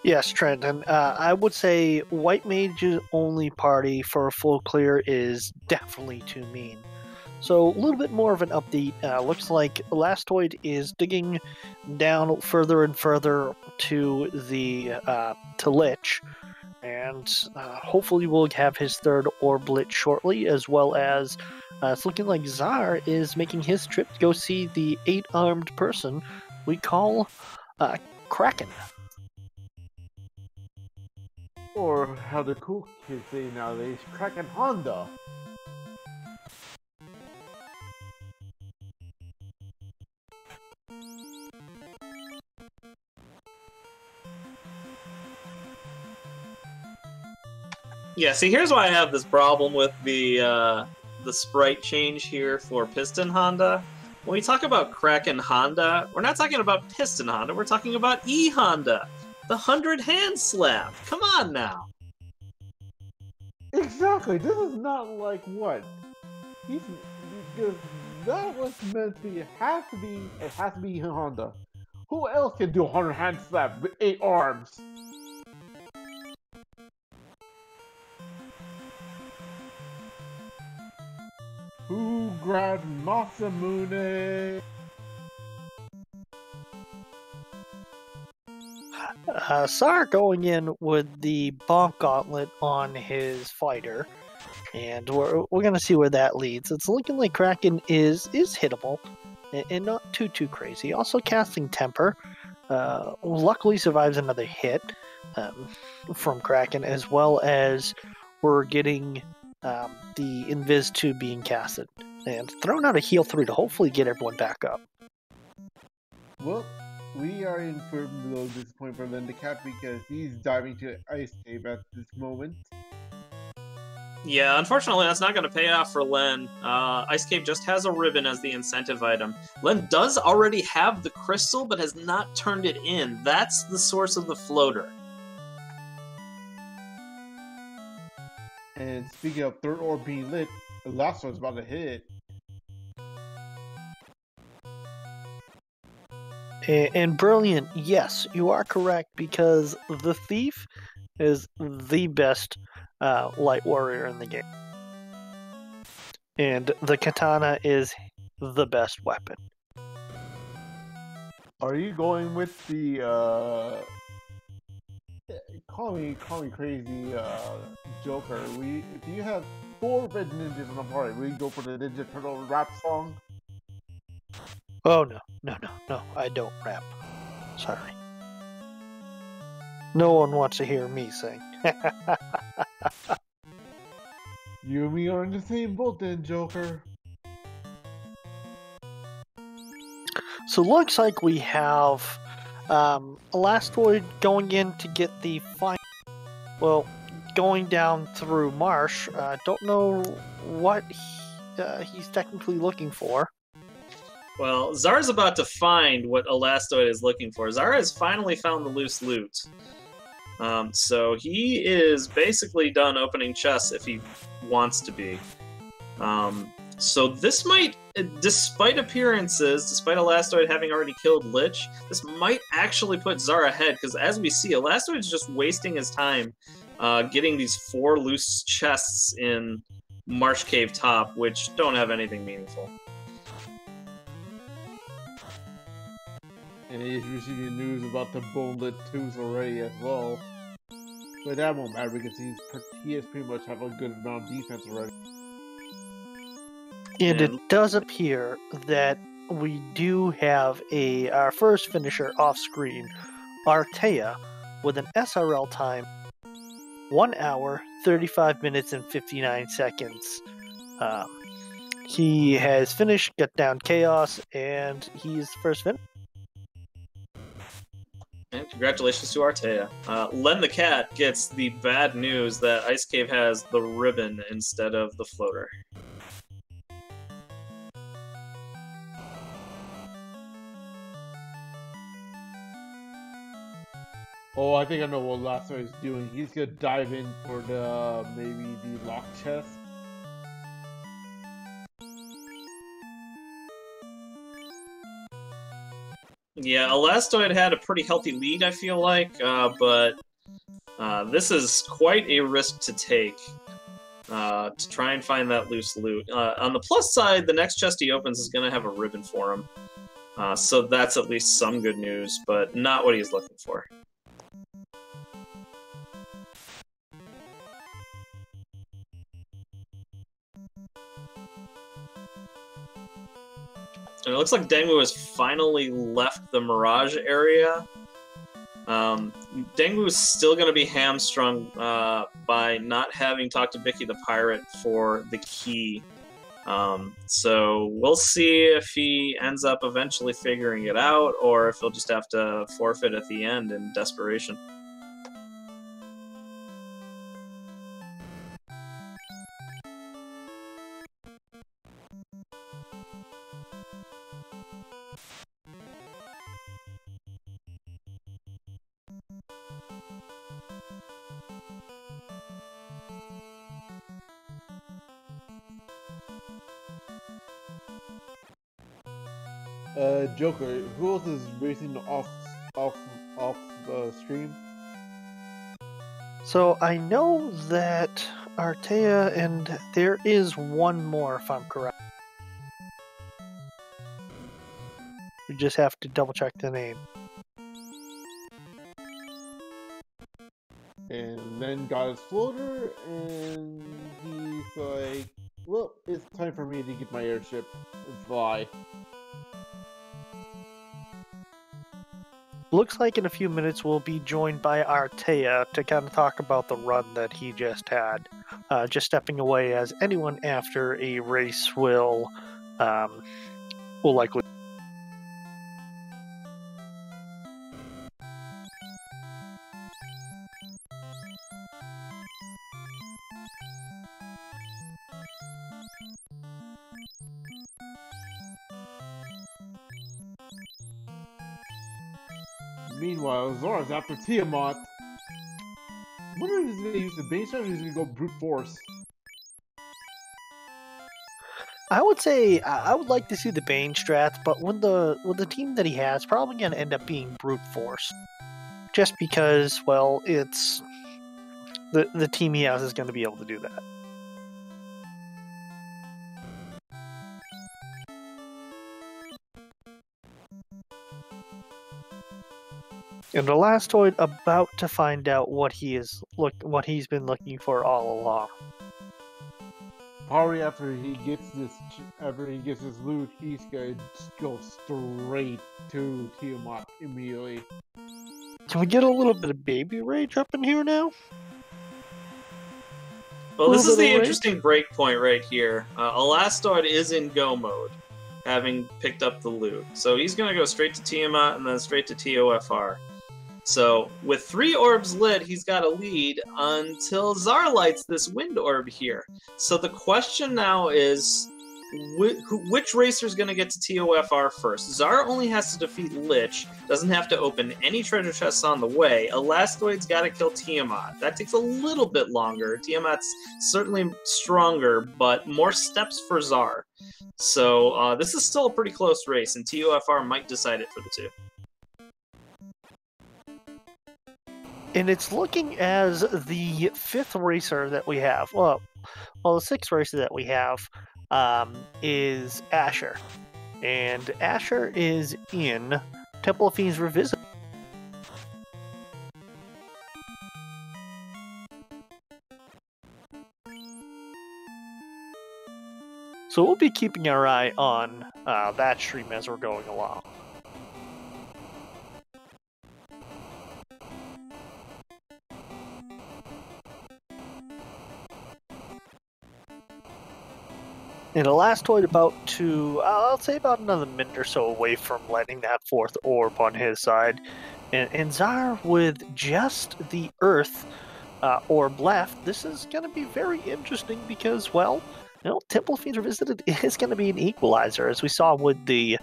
Yes, Trent, and I would say white mage's only party for a full clear is definitely too mean. So a little bit more of an update. Looks like Elastoid is digging down further and further to the to Lich, and hopefully we'll have his third orb lit shortly, as well as it's looking like Zar is making his trip to go see the 8-armed person we call Kraken. Or how the cool kids say nowadays, Kraken Honda. Yeah, see, here's why I have this problem with the sprite change here for Piston Honda. When we talk about Kraken Honda, we're not talking about Piston Honda, we're talking about E Honda, the 100-hand slap. Come on now. Exactly. This is not like what he's because that was meant to be. It has to be. It has to be Honda. Who else can do a 100-hand slap with 8 arms? Who grabbed Masamune? Sar going in with the Bonk Gauntlet on his fighter, and we're gonna see where that leads. It's looking like Kraken is hittable, and not too crazy. Also casting Temper, luckily survives another hit from Kraken, as well as we're getting the Invis 2 being casted, and throwing out a heal 3 to hopefully get everyone back up. Well, we are in for a little disappointment for Lendicat because he's diving to Ice Cave at this moment. Yeah, unfortunately, that's not going to pay off for Len. Ice Cave just has a ribbon as the incentive item. Len does already have the crystal, but has not turned it in. That's the source of the floater. And speaking of third orb being lit, the last one's about to hit. And brilliant, yes, you are correct, because the Thief is the best light warrior in the game. And the katana is the best weapon. Are you going with the call me crazy Joker? If you have 4 red ninjas on the party, will you go for the Ninja Turtle rap song? Oh no, I don't rap. Sorry. No one wants to hear me sing. You and me are in the same boat then, Joker. So looks like we have Elastoid going in to get the final. Well, going down through Marsh. Don't know what he's technically looking for. Well, Zara's about to find what Elastoid is looking for. Zara has finally found the loose loot. So he is basically done opening chests if he wants to be. So this might, despite appearances, despite Elastoid having already killed Lich, this might actually put Zara ahead, because as we see, Elastoid's just wasting his time getting these 4 loose chests in Marsh Cave Top, which don't have anything meaningful. And he's receiving news about the Bone-Lit 2s already as well. But that won't matter because he has pretty much have a good amount of defense already. And it does appear that we do have our first finisher off screen, Artea, with an SRL time 1 hour, 35 minutes, and 59 seconds. He has finished, got down Chaos, and he's first finish. And congratulations to Artea. Len the Cat gets the bad news that Ice Cave has the ribbon instead of the floater. Oh, I think I know what Lasso is doing. He's gonna dive in for maybe the lock chest. Yeah, Elastoid had a pretty healthy lead, I feel like, but this is quite a risk to take to try and find that loose loot. On the plus side, the next chest he opens is going to have a ribbon for him, so that's at least some good news, but not what he's looking for. And it looks like Dengwu has finally left the Mirage area. Dengwu is still going to be hamstrung by not having talked to Bicky the Pirate for the key. So we'll see if he ends up eventually figuring it out, or if he'll just have to forfeit at the end in desperation. Joker, who else is racing off the stream? So I know that Artea, and there is one more if I'm correct. We just have to double check the name. And then got his floater, and he's like, well, it's time for me to get my airship and fly. Looks like in a few minutes we'll be joined by Artea to kind of talk about the run that he just had. Just stepping away, as anyone after a race will likely. Meanwhile, Zora's after Tiamat. I wonder if he's going to use the base or if he's going to go brute force. I would say I would like to see the Bane strats, but with the team that he has, probably going to end up being brute force, just because, well, it's the team he has is going to be able to do that. And the Blastoise about to find out what he's been looking for all along. Probably after he gets his loot, he's gonna go straight to Tiamat immediately. Can we get a little bit of baby rage up in here now? Well, this is the interesting breakpoint right here. Elastoid is in go mode, having picked up the loot. So he's going to go straight to Tiamat and then straight to TOFR. So with 3 orbs lit, he's got a lead until Zar lights this wind orb here. So the question now is, which racer is going to get to TOFR first? Zar only has to defeat Lich, doesn't have to open any treasure chests on the way. Elastoid's got to kill Tiamat. That takes a little bit longer. Tiamat's certainly stronger, but more steps for Zar. So this is still a pretty close race, and TOFR might decide it for the two. And it's looking as the 5th racer that we have, well, the 6th racer that we have is Asher. And Asher is in Temple of Fiends Revisit. So we'll be keeping our eye on that stream as we're going along. And Elastoid about to, I'll say about another minute or so away from letting that 4th orb on his side. And Zar with just the Earth orb left, this is going to be very interesting because, well, you know, Temple of Fiends Revisited is going to be an equalizer, as we saw with the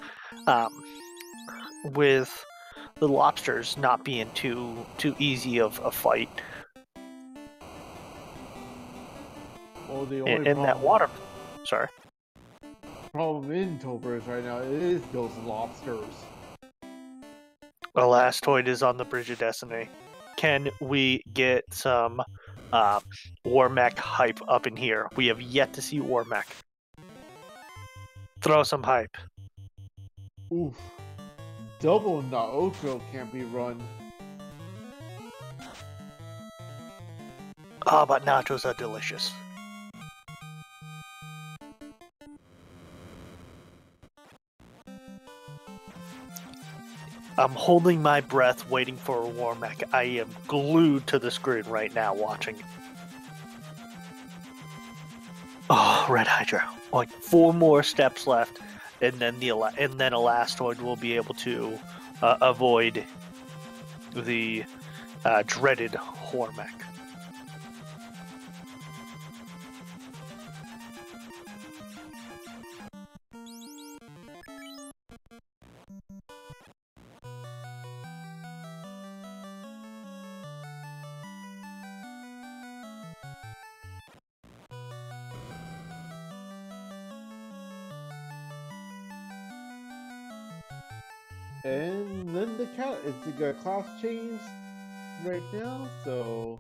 lobsters not being too easy of a fight. Well, the only and that water... Sorry. Problem in Topers right now is those lobsters. Elastoid is on the Bridge of Destiny. Can we get some Warmech hype up in here? We have yet to see Warmech. Throw some hype. Oof. Double Naoto can't be run. Oh, but nachos are delicious. I'm holding my breath, waiting for a Warmech. I am glued to the screen right now, watching. Oh, Red Hydra! Like 4 more steps left, and then Elastoid will be able to avoid the dreaded Hormech. And then it's a class change right now, so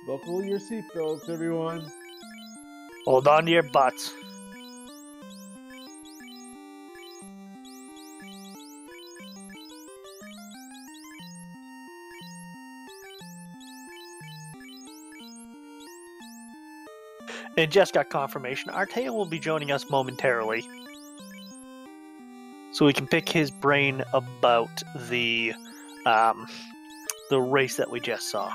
buckle your seatbelts, everyone. Hold on to your butts. And just got confirmation. Artea will be joining us momentarily, so we can pick his brain about the race that we just saw.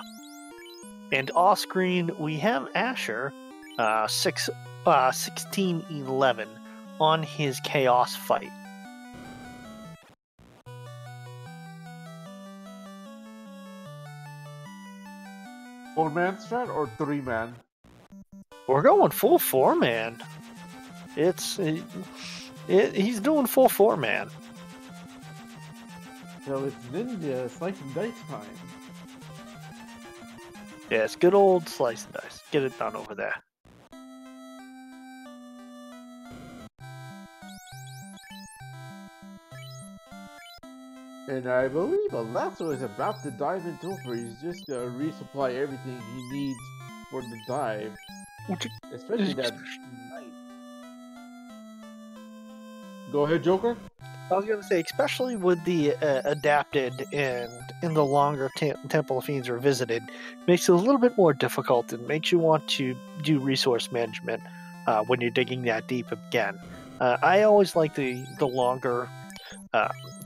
And off screen we have Asher, 1611 on his Chaos fight. Four-man strat or 3-man? We're going full 4-man. He's doing full 4-man. So it's ninja slice and dice time. Yeah, it's good old slice and dice. Get it done over there. And I believe Elasto is about to dive into Ultra. He's just gonna resupply everything he needs for the dive. Especially that night. Go ahead, Joker. I was going to say, especially with the adapted and in the longer Temple of Fiends Revisited, makes it a little bit more difficult and makes you want to do resource management when you're digging that deep again. I always like the longer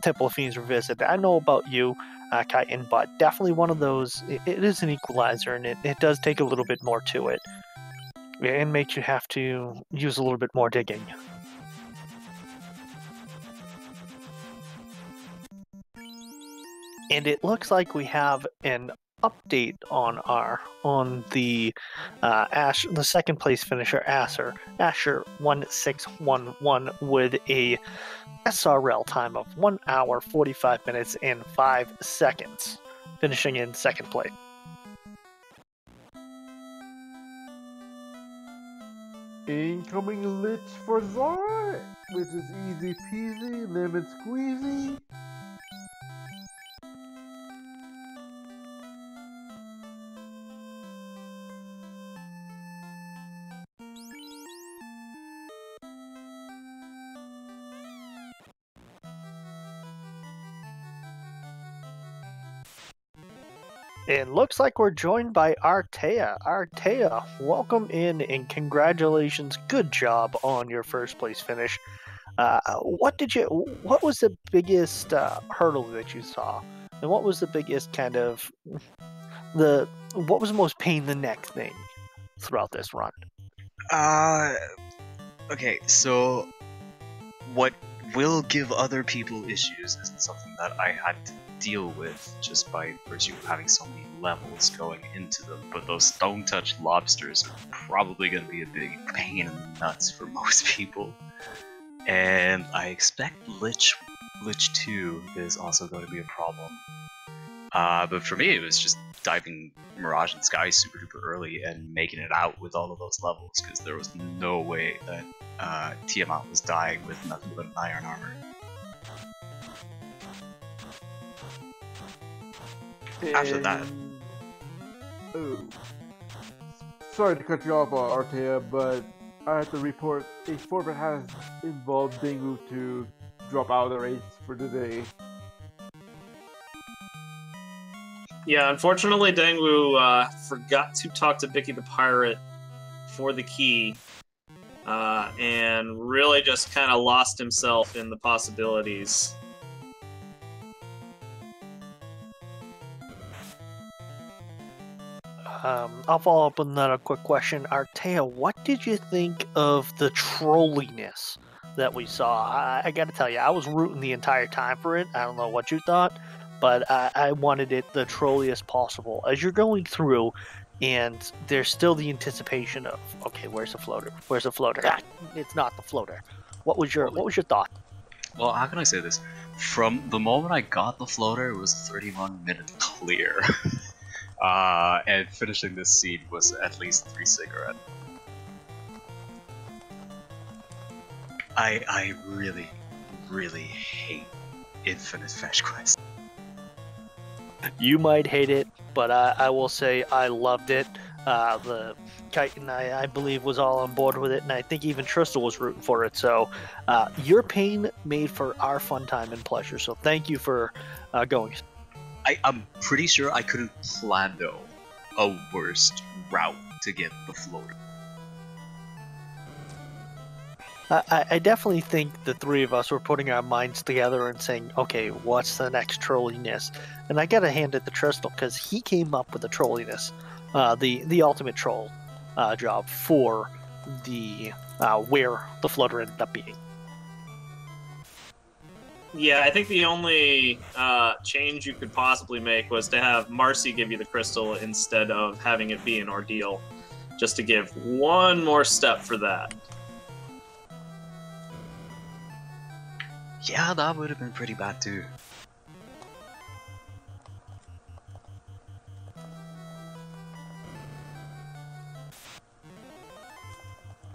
Temple of Fiends Revisited. I know about you, Kyton, but definitely one of those, it is an equalizer, and it does take a little bit more to it. And makes you have to use a little bit more digging. And it looks like we have an update on the the second place finisher Asher 1611 with a SRL time of 1 hour 45 minutes and 5 seconds, finishing in second place. Incoming Lich for Zara, which is easy peasy, lemon squeezy. And looks like we're joined by Artea. Artea, welcome in and congratulations. Good job on your first place finish. What was the biggest hurdle that you saw? And what was the biggest what was the most pain in the neck thing throughout this run? Okay, so what will give other people issues isn't something that I had to deal with just by virtue of having so many levels going into them, but those stone touch lobsters are probably going to be a big pain in the nuts for most people. And I expect Lich 2 is also going to be a problem. But for me, it was just diving Mirage and Sky super duper early and making it out with all of those levels, because there was no way that Tiamat was dying with nothing but an iron armor. After that... Oh. Sorry to cut you off, Artea, but I have to report a forfeit has involved Dengu to drop out of the race for today. Yeah, unfortunately, Dengu forgot to talk to Vicky the Pirate for the key, and really just kind of lost himself in the possibilities. I'll follow up with another quick question. Artea, what did you think of the trolliness that we saw? I got to tell you, I was rooting the entire time for it. I don't know what you thought, but I wanted it the trolliest possible. As you're going through, and there's still the anticipation of, okay, where's the floater? Where's the floater? Ah, it's not the floater. What was your thought? Well, how can I say this? From the moment I got the floater, it was 31 minutes clear. And finishing this scene was at least 3 cigarettes. I really, really hate Infinite Fetch Quest. You might hate it, but I will say I loved it. The Chitin, I believe, was all on board with it, and I think even Tristal was rooting for it. So your pain made for our fun time and pleasure. So thank you for going. I'm pretty sure I couldn't plan, though, a worst route to get the floater. I definitely think the three of us were putting our minds together and saying, okay, what's the next trolliness? And I gotta hand it to Tristal, because he came up with the trolliness, the ultimate troll job for the where the floater ended up being. Yeah, I think the only change you could possibly make was to have Marcy give you the crystal instead of having it be an ordeal, just to give one more step for that. Yeah, that would have been pretty bad too.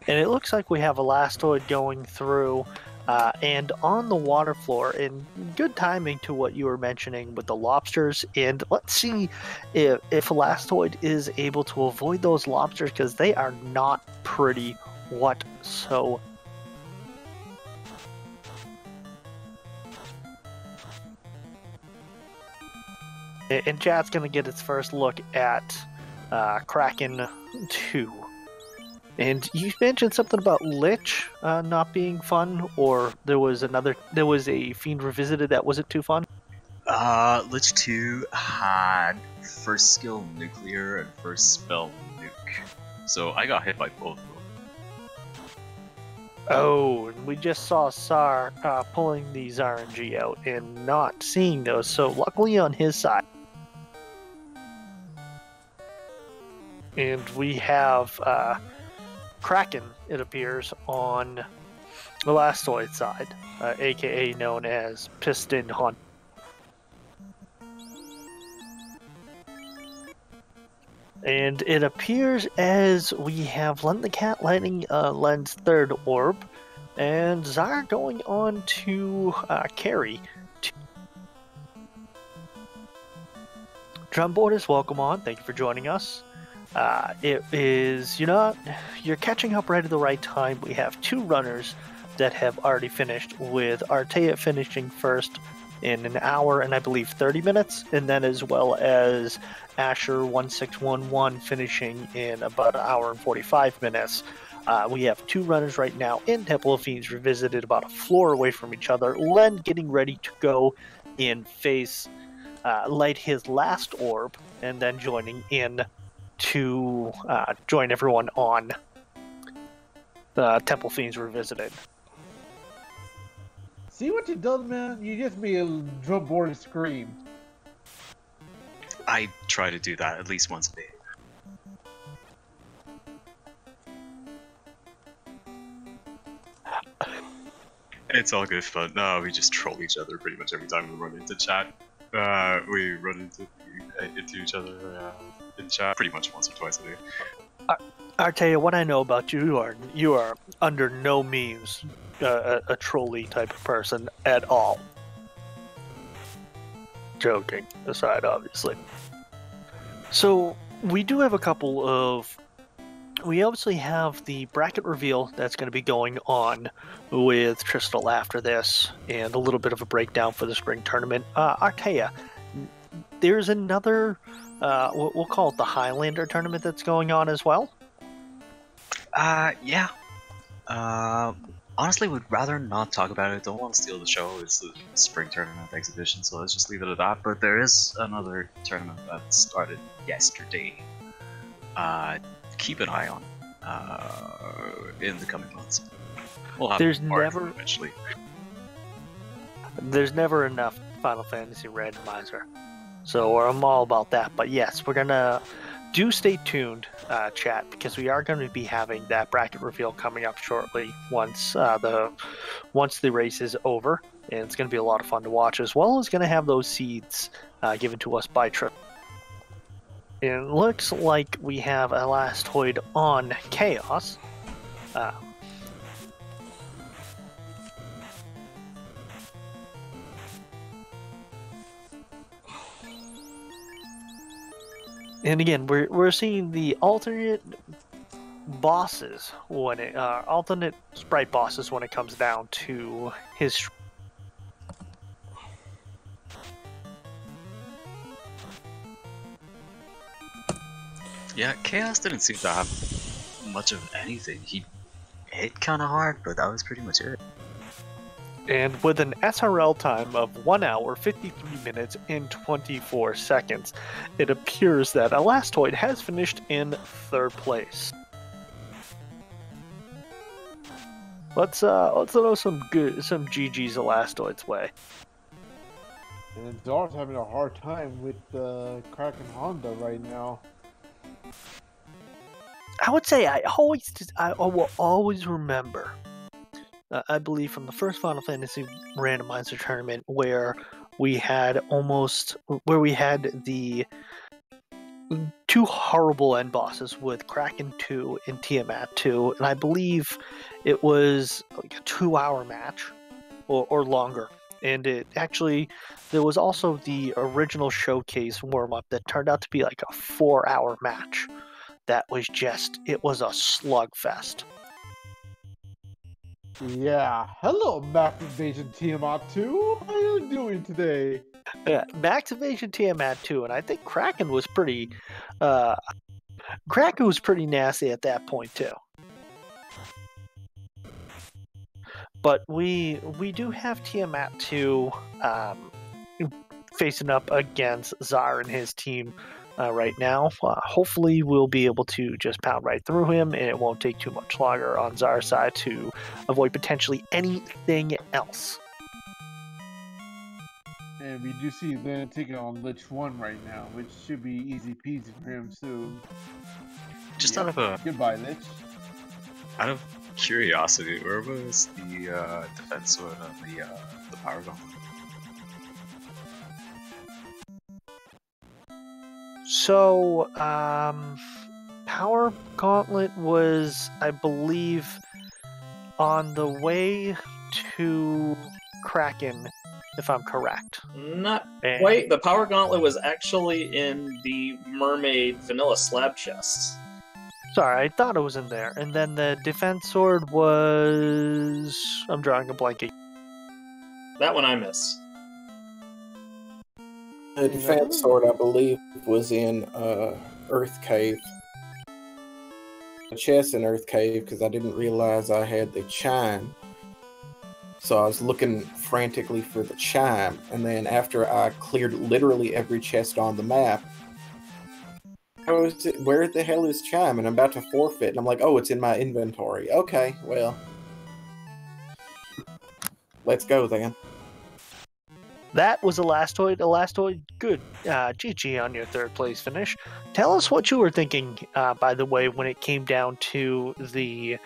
And it looks like we have a Lastoid going through, and on the water floor, in good timing to what you were mentioning with the lobsters. And let's see if Lastoid is able to avoid those lobsters, because they are not pretty whatsoever. And chat's going to get its first look at Kraken 2. And you mentioned something about Lich not being fun, or there was a Fiend Revisited that wasn't too fun? Lich 2 had first skill Nuclear and first spell Nuke. So I got hit by both of them. Oh, and we just saw Sar pulling these RNG out and not seeing those, so luckily on his side. And we have Kraken, it appears, on the Lastoid side, aka known as Piston Hunt. And it appears as we have Len the Cat lighting Len's third orb, and Zar going on to carry. Drumboarders, welcome on. Thank you for joining us. It is, you're catching up right at the right time. We have two runners that have already finished, with Artea finishing first in an hour and I believe 30 minutes, and then as well as Asher 1611 finishing in about an hour and 45 minutes. We have two runners right now in Temple of Fiends Revisited, about a floor away from each other. Len getting ready to go and face, light his last orb, and then joining in to join everyone on the Temple Fiends Revisited. See what you done, man? You just made a drum board scream. I try to do that at least once a day. It's all good fun. No, we just troll each other pretty much every time we run into chat. We run into each other in chat pretty much once or twice a day. Artea, what I know about you, you are under no means a trolley type of person at all. Joking aside, obviously. So we do have a couple of. We obviously have the bracket reveal that's going to be going on with Tristal after this, and a little bit of a breakdown for the spring tournament. Artea, there's another, we'll call it the Highlander tournament that's going on as well. Yeah. Honestly, would rather not talk about it. Don't want to steal the show. It's the spring tournament exhibition, so let's just leave it at that. But there is another tournament that started yesterday. keep an eye on in the coming months. We'll have There's more never- eventually. There's never enough Final Fantasy Randomizer. So I'm all about that. But yes, we're gonna stay tuned, chat, because we are going to be having that bracket reveal coming up shortly once the race is over, and it's going to be a lot of fun to watch, as well as going to have those seeds given to us by Trip. It looks like we have Elastoid on Chaos. And again, we're seeing the alternate bosses when alternate sprite bosses when it comes down to his. Yeah, Chaos didn't seem to have much of anything. He hit kind of hard, but that was pretty much it. And with an SRL time of 1 hour, 53 minutes, and 24 seconds, it appears that Elastoid has finished in 3rd place. Let's throw some GG's Elastoid's way. And Zar's having a hard time with Kraken Honda right now. I would say I will always remember. I believe from the first Final Fantasy Randomizer tournament where we had the 2 horrible end bosses with Kraken 2 and Tiamat 2, and I believe it was like a 2-hour match or longer. And there was also the original showcase warm-up that turned out to be like a 4-hour match. That was it was a slugfest. Yeah, hello, Max Invasion Tiamat 2. How are you doing today? Yeah, Max Invasion Tiamat 2, and I think Kraken was pretty nasty at that point too. But we do have Tiamat 2 facing up against Zar and his team right now. Hopefully we'll be able to just pound right through him, and it won't take too much longer on Zar's side to avoid potentially anything else. And we do see Lana taking on Lich 1 right now, which should be easy peasy for him soon. Just Goodbye, Lich. out of curiosity, where was the defense sword of the power gauntlet? So, Power Gauntlet was, I believe, on the way to Kraken, if I'm correct. Not quite. The Power Gauntlet was actually in the Mermaid Vanilla Slab chest. Sorry, I thought it was in there. And then the Defense Sword was... I'm drawing a blank. That one I missed. The defense sword, I believe, was in Earth Cave. The chest in Earth Cave, because I didn't realize I had the chime. So I was looking frantically for the chime, and then after I cleared literally every chest on the map, where the hell is chime? And I'm about to forfeit, and I'm like, oh, it's in my inventory. Okay, well, let's go then. That was Elastoid. Elastoid, good. GG on your 3rd place finish. Tell us what you were thinking, by the way, when it came down to the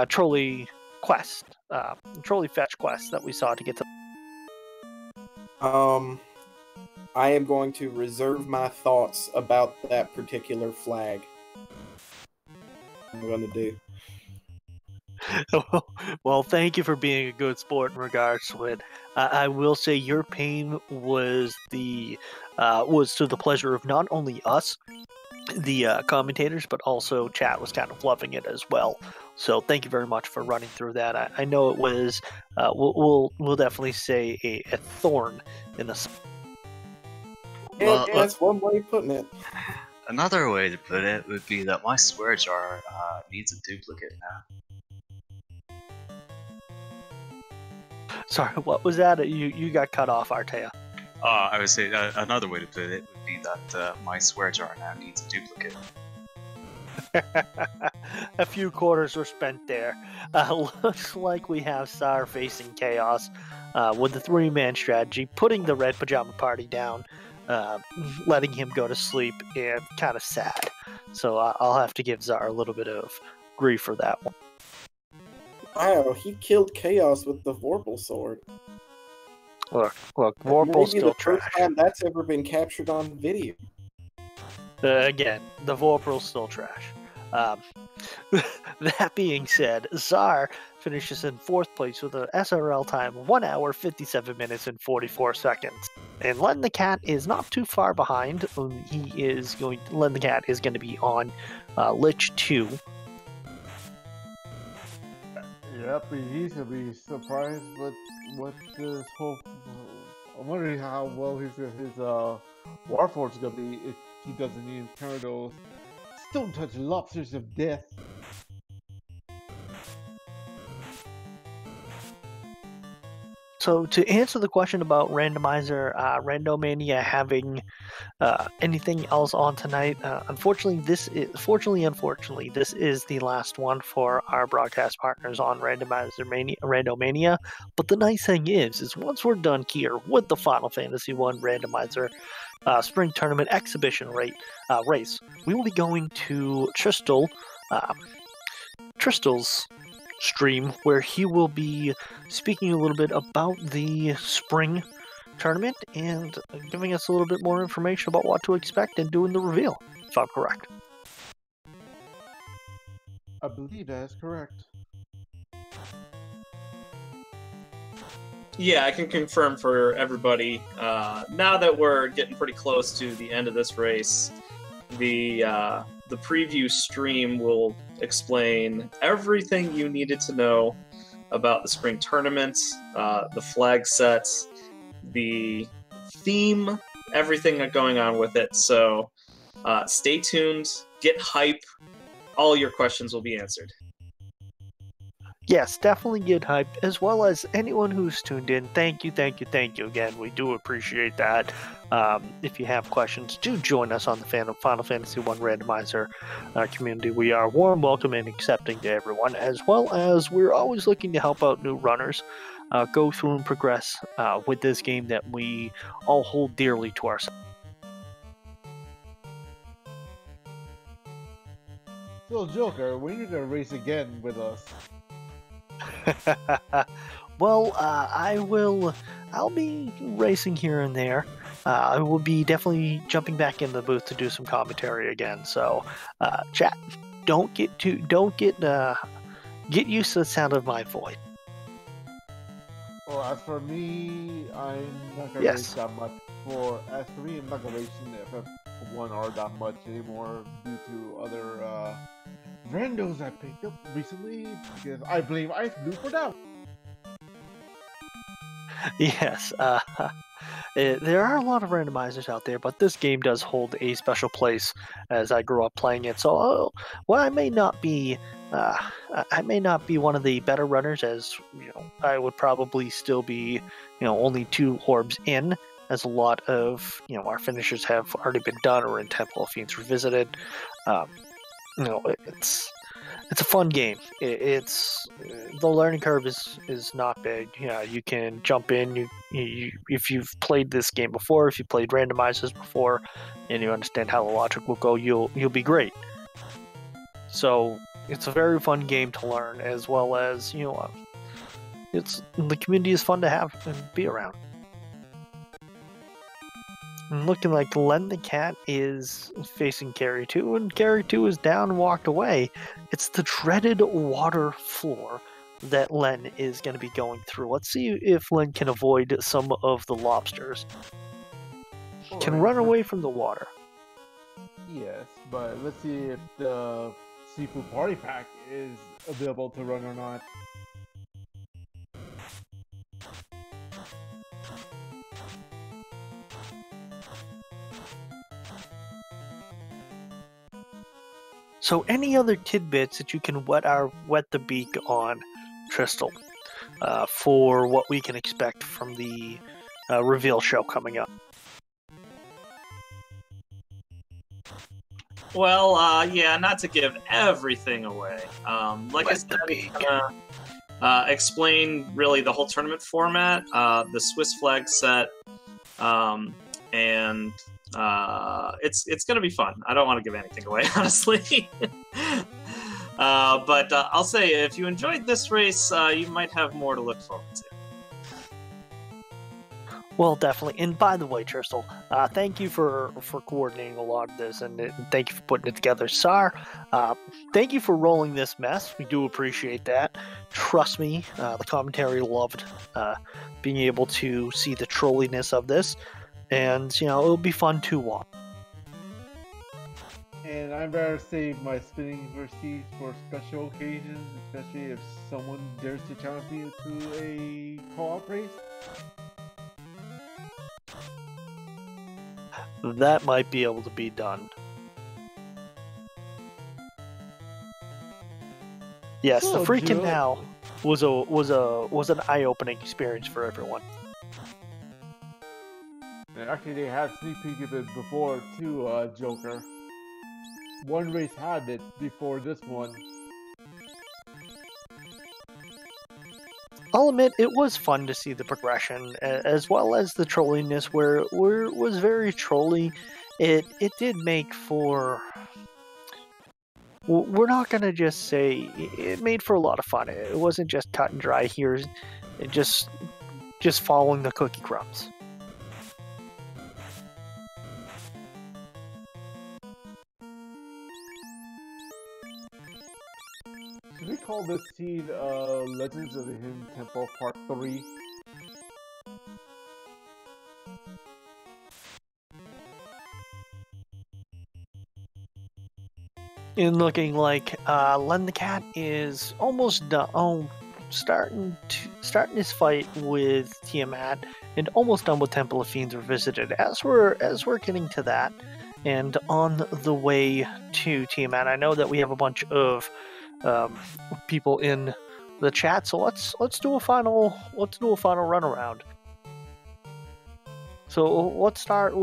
trolley quest, trolley fetch quest that we saw to get to. I am going to reserve my thoughts about that particular flag. I'm going to do. Well, thank you for being a good sport in regards to it. I will say your pain was to the pleasure of not only us, the commentators, but also chat was kind of loving it as well. So thank you very much for running through that. I know it was we'll definitely say a thorn in the. Yeah, that's one way of putting it. Another way to put it would be that my swear jar needs a duplicate now. Sorry, what was that? You got cut off, Artea. I would say another way to put it would be that my swear jar now needs a duplicate. A few quarters were spent there. Looks like we have Sar facing Chaos with the 3-man strategy, putting the Red Pajama Party down, letting him go to sleep, and kind of sad. So I'll have to give Zar a little bit of grief for that one. Wow, he killed Chaos with the Vorpal sword. Look, That Vorpal's may be still the first trash. time that's ever been captured on video. Again, the Vorpal's still trash. That being said, Zar finishes in 4th place with an SRL time of 1 hour, 57 minutes, and 44 seconds. And Len the Cat is not too far behind. Len the Cat is going to be on Lich 2. Yep, he's gonna be surprised with what this whole. I'm wondering how well his Warforged is gonna be if he doesn't encounter those stone-touch lobsters of death. So to answer the question about Randomizer, Randomania having anything else on tonight, unfortunately, this is the last one for our broadcast partners on Randomania. But the nice thing is once we're done here with the Final Fantasy 1 Randomizer Spring Tournament Exhibition race, we will be going to Tristal's stream, where he will be speaking a little bit about the spring tournament and giving us a little bit more information about what to expect and doing the reveal, if I'm correct. I believe that is correct. Yeah, I can confirm for everybody. Now that we're getting pretty close to the end of this race, the preview stream will explain everything you needed to know about the spring tournament, the flag sets, the theme, everything going on with it. So stay tuned, get hype, all your questions will be answered. Yes, definitely get hyped, as well as anyone who's tuned in. Thank you again. We do appreciate that. If you have questions, do join us on the Final Fantasy 1 Randomizer community. We are warm, welcome, and accepting to everyone, as well as we're always looking to help out new runners go through and progress with this game that we all hold dearly to ourselves. So, Joker, when are you gonna race again with us? Well, I'll be racing here and there. I will be definitely jumping back in the booth to do some commentary again. So, chat, get used to the sound of my voice. Well, as for me, I'm not gonna race that much. As for me, I'm not gonna race in the FF1R that much anymore due to other randos I picked up recently, because I blame Ice Blue for that. Yes, there are a lot of randomizers out there, but this game does hold a special place as I grew up playing it. So, while I may not be one of the better runners, as you know, I would probably still be, only 2 orbs in, as a lot of our finishers have already been done or in Temple of Fiends Revisited. It's a fun game. It's the learning curve is not big. You can jump in. You if you've played this game before, if you played randomizers before, and you understand how the logic will go, you'll be great. So it's a very fun game to learn, as well as the community is fun to have and be around. And looking like Len the Cat is facing Carry 2, and Carry 2 is down and walked away. It's the dreaded water floor that Len is going to be going through. Let's see if Len can avoid some of the lobsters. Can run away from the water. Yes, but let's see if the Seafood Party Pack is available to run or not. So any other tidbits that you can wet the beak on, Tristal, for what we can expect from the reveal show coming up? Yeah, not to give everything away. Like I said, I'm gonna explain really the whole tournament format, the Swiss flag set, and it's gonna be fun. I don't want to give anything away, honestly. But I'll say, if you enjoyed this race, you might have more to look forward to. Well, definitely. And by the way, Tristal, thank you for coordinating a lot of this, and thank you for putting it together. Sar, thank you for rolling this mess. We do appreciate that. Trust me, the commentary loved being able to see the trolliness of this, and it'll be fun to watch. And I'd rather save my spinning receipts for special occasions, especially if someone dares to challenge me to a co-op race. That might be able to be done. Yes, the free canal was an eye-opening experience for everyone. And actually, they had sneak peek of it before too, Joker. One race had it before this one. I'll admit, it was fun to see the progression, as well as the trolliness, where it was very trolly. It did make for... We're not going to just say... It made for a lot of fun. It wasn't just cut and dry here, just following the cookie crumbs. Should we call this scene Legends of the Hidden Temple Part 3? In looking like Len the Cat is almost done. Oh, starting his fight with Tiamat, and almost done with Temple of Fiends Revisited. As we're getting to that, and on the way to Tiamat, I know that we have a bunch of people in the chat, so let's do a final run around. So we'll just start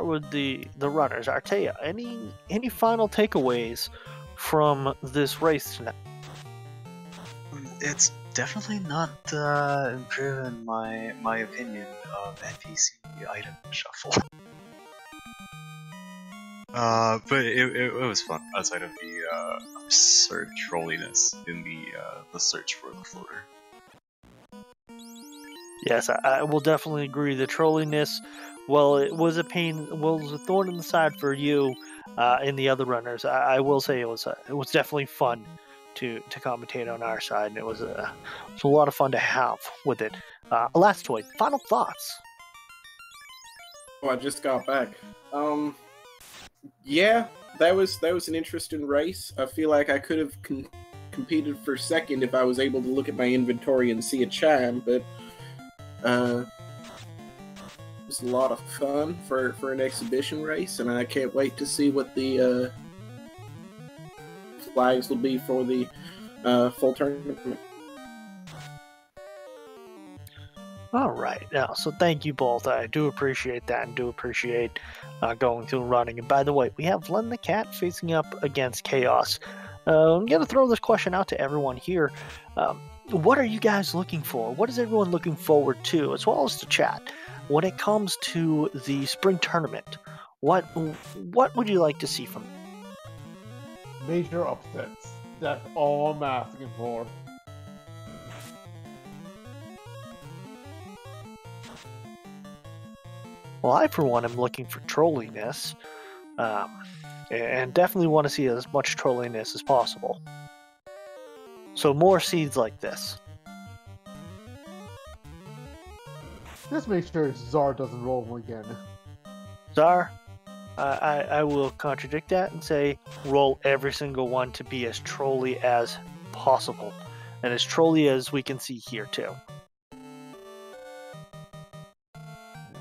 with the runners. Artea, any final takeaways from this race tonight? It's definitely not improving my opinion of NPC item shuffle. But it was fun outside of the absurd trolliness in the search for the floater. Yes, I will definitely agree. The trolliness, well, it was a pain. Well, it was a thorn in the side for you and the other runners. I will say it was definitely fun to commentate on our side, and it was a lot of fun to have with it. Elastoid, final thoughts? Oh, I just got back. Yeah, that was an interesting race. I feel like I could have competed for second if I was able to look at my inventory and see a chime, but it was a lot of fun for an exhibition race, and I can't wait to see what the flags will be for the full tournament. All right, now, so thank you both. I do appreciate that, and do appreciate going through running. And by the way, we have Len the Cat facing up against Chaos. I'm going to throw this question out to everyone here. What are you guys looking for? What is everyone looking forward to, as well as the chat, when it comes to the spring tournament? What would you like to see from it? Major upsets. That's all I'm asking for. Well, I, for one, am looking for trolliness, and definitely want to see as much trolliness as possible. So more seeds like this. Let's make sure Czar doesn't roll them again. Czar, I will contradict that and say roll every single one to be as trolly as possible, and as trolly as we can see here too.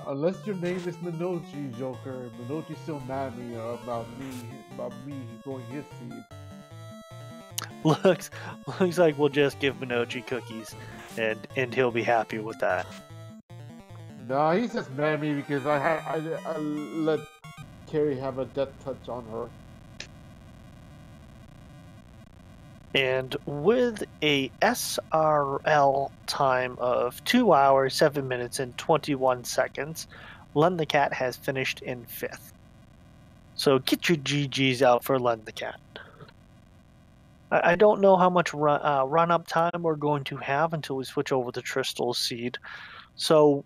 Unless your name is Minochi, Joker, Minochi's still mad at me about me throwing his seed. Looks like we'll just give Minochi cookies, and he'll be happy with that. Nah, he's just mad at me because I let Carrie have a death touch on her. And with a SRL time of 2 hours, 7 minutes, and 21 seconds, Len the Cat has finished in 5th. So get your GGs out for Len the Cat. I don't know how much run-up time we're going to have until we switch over to Crystal Seed. So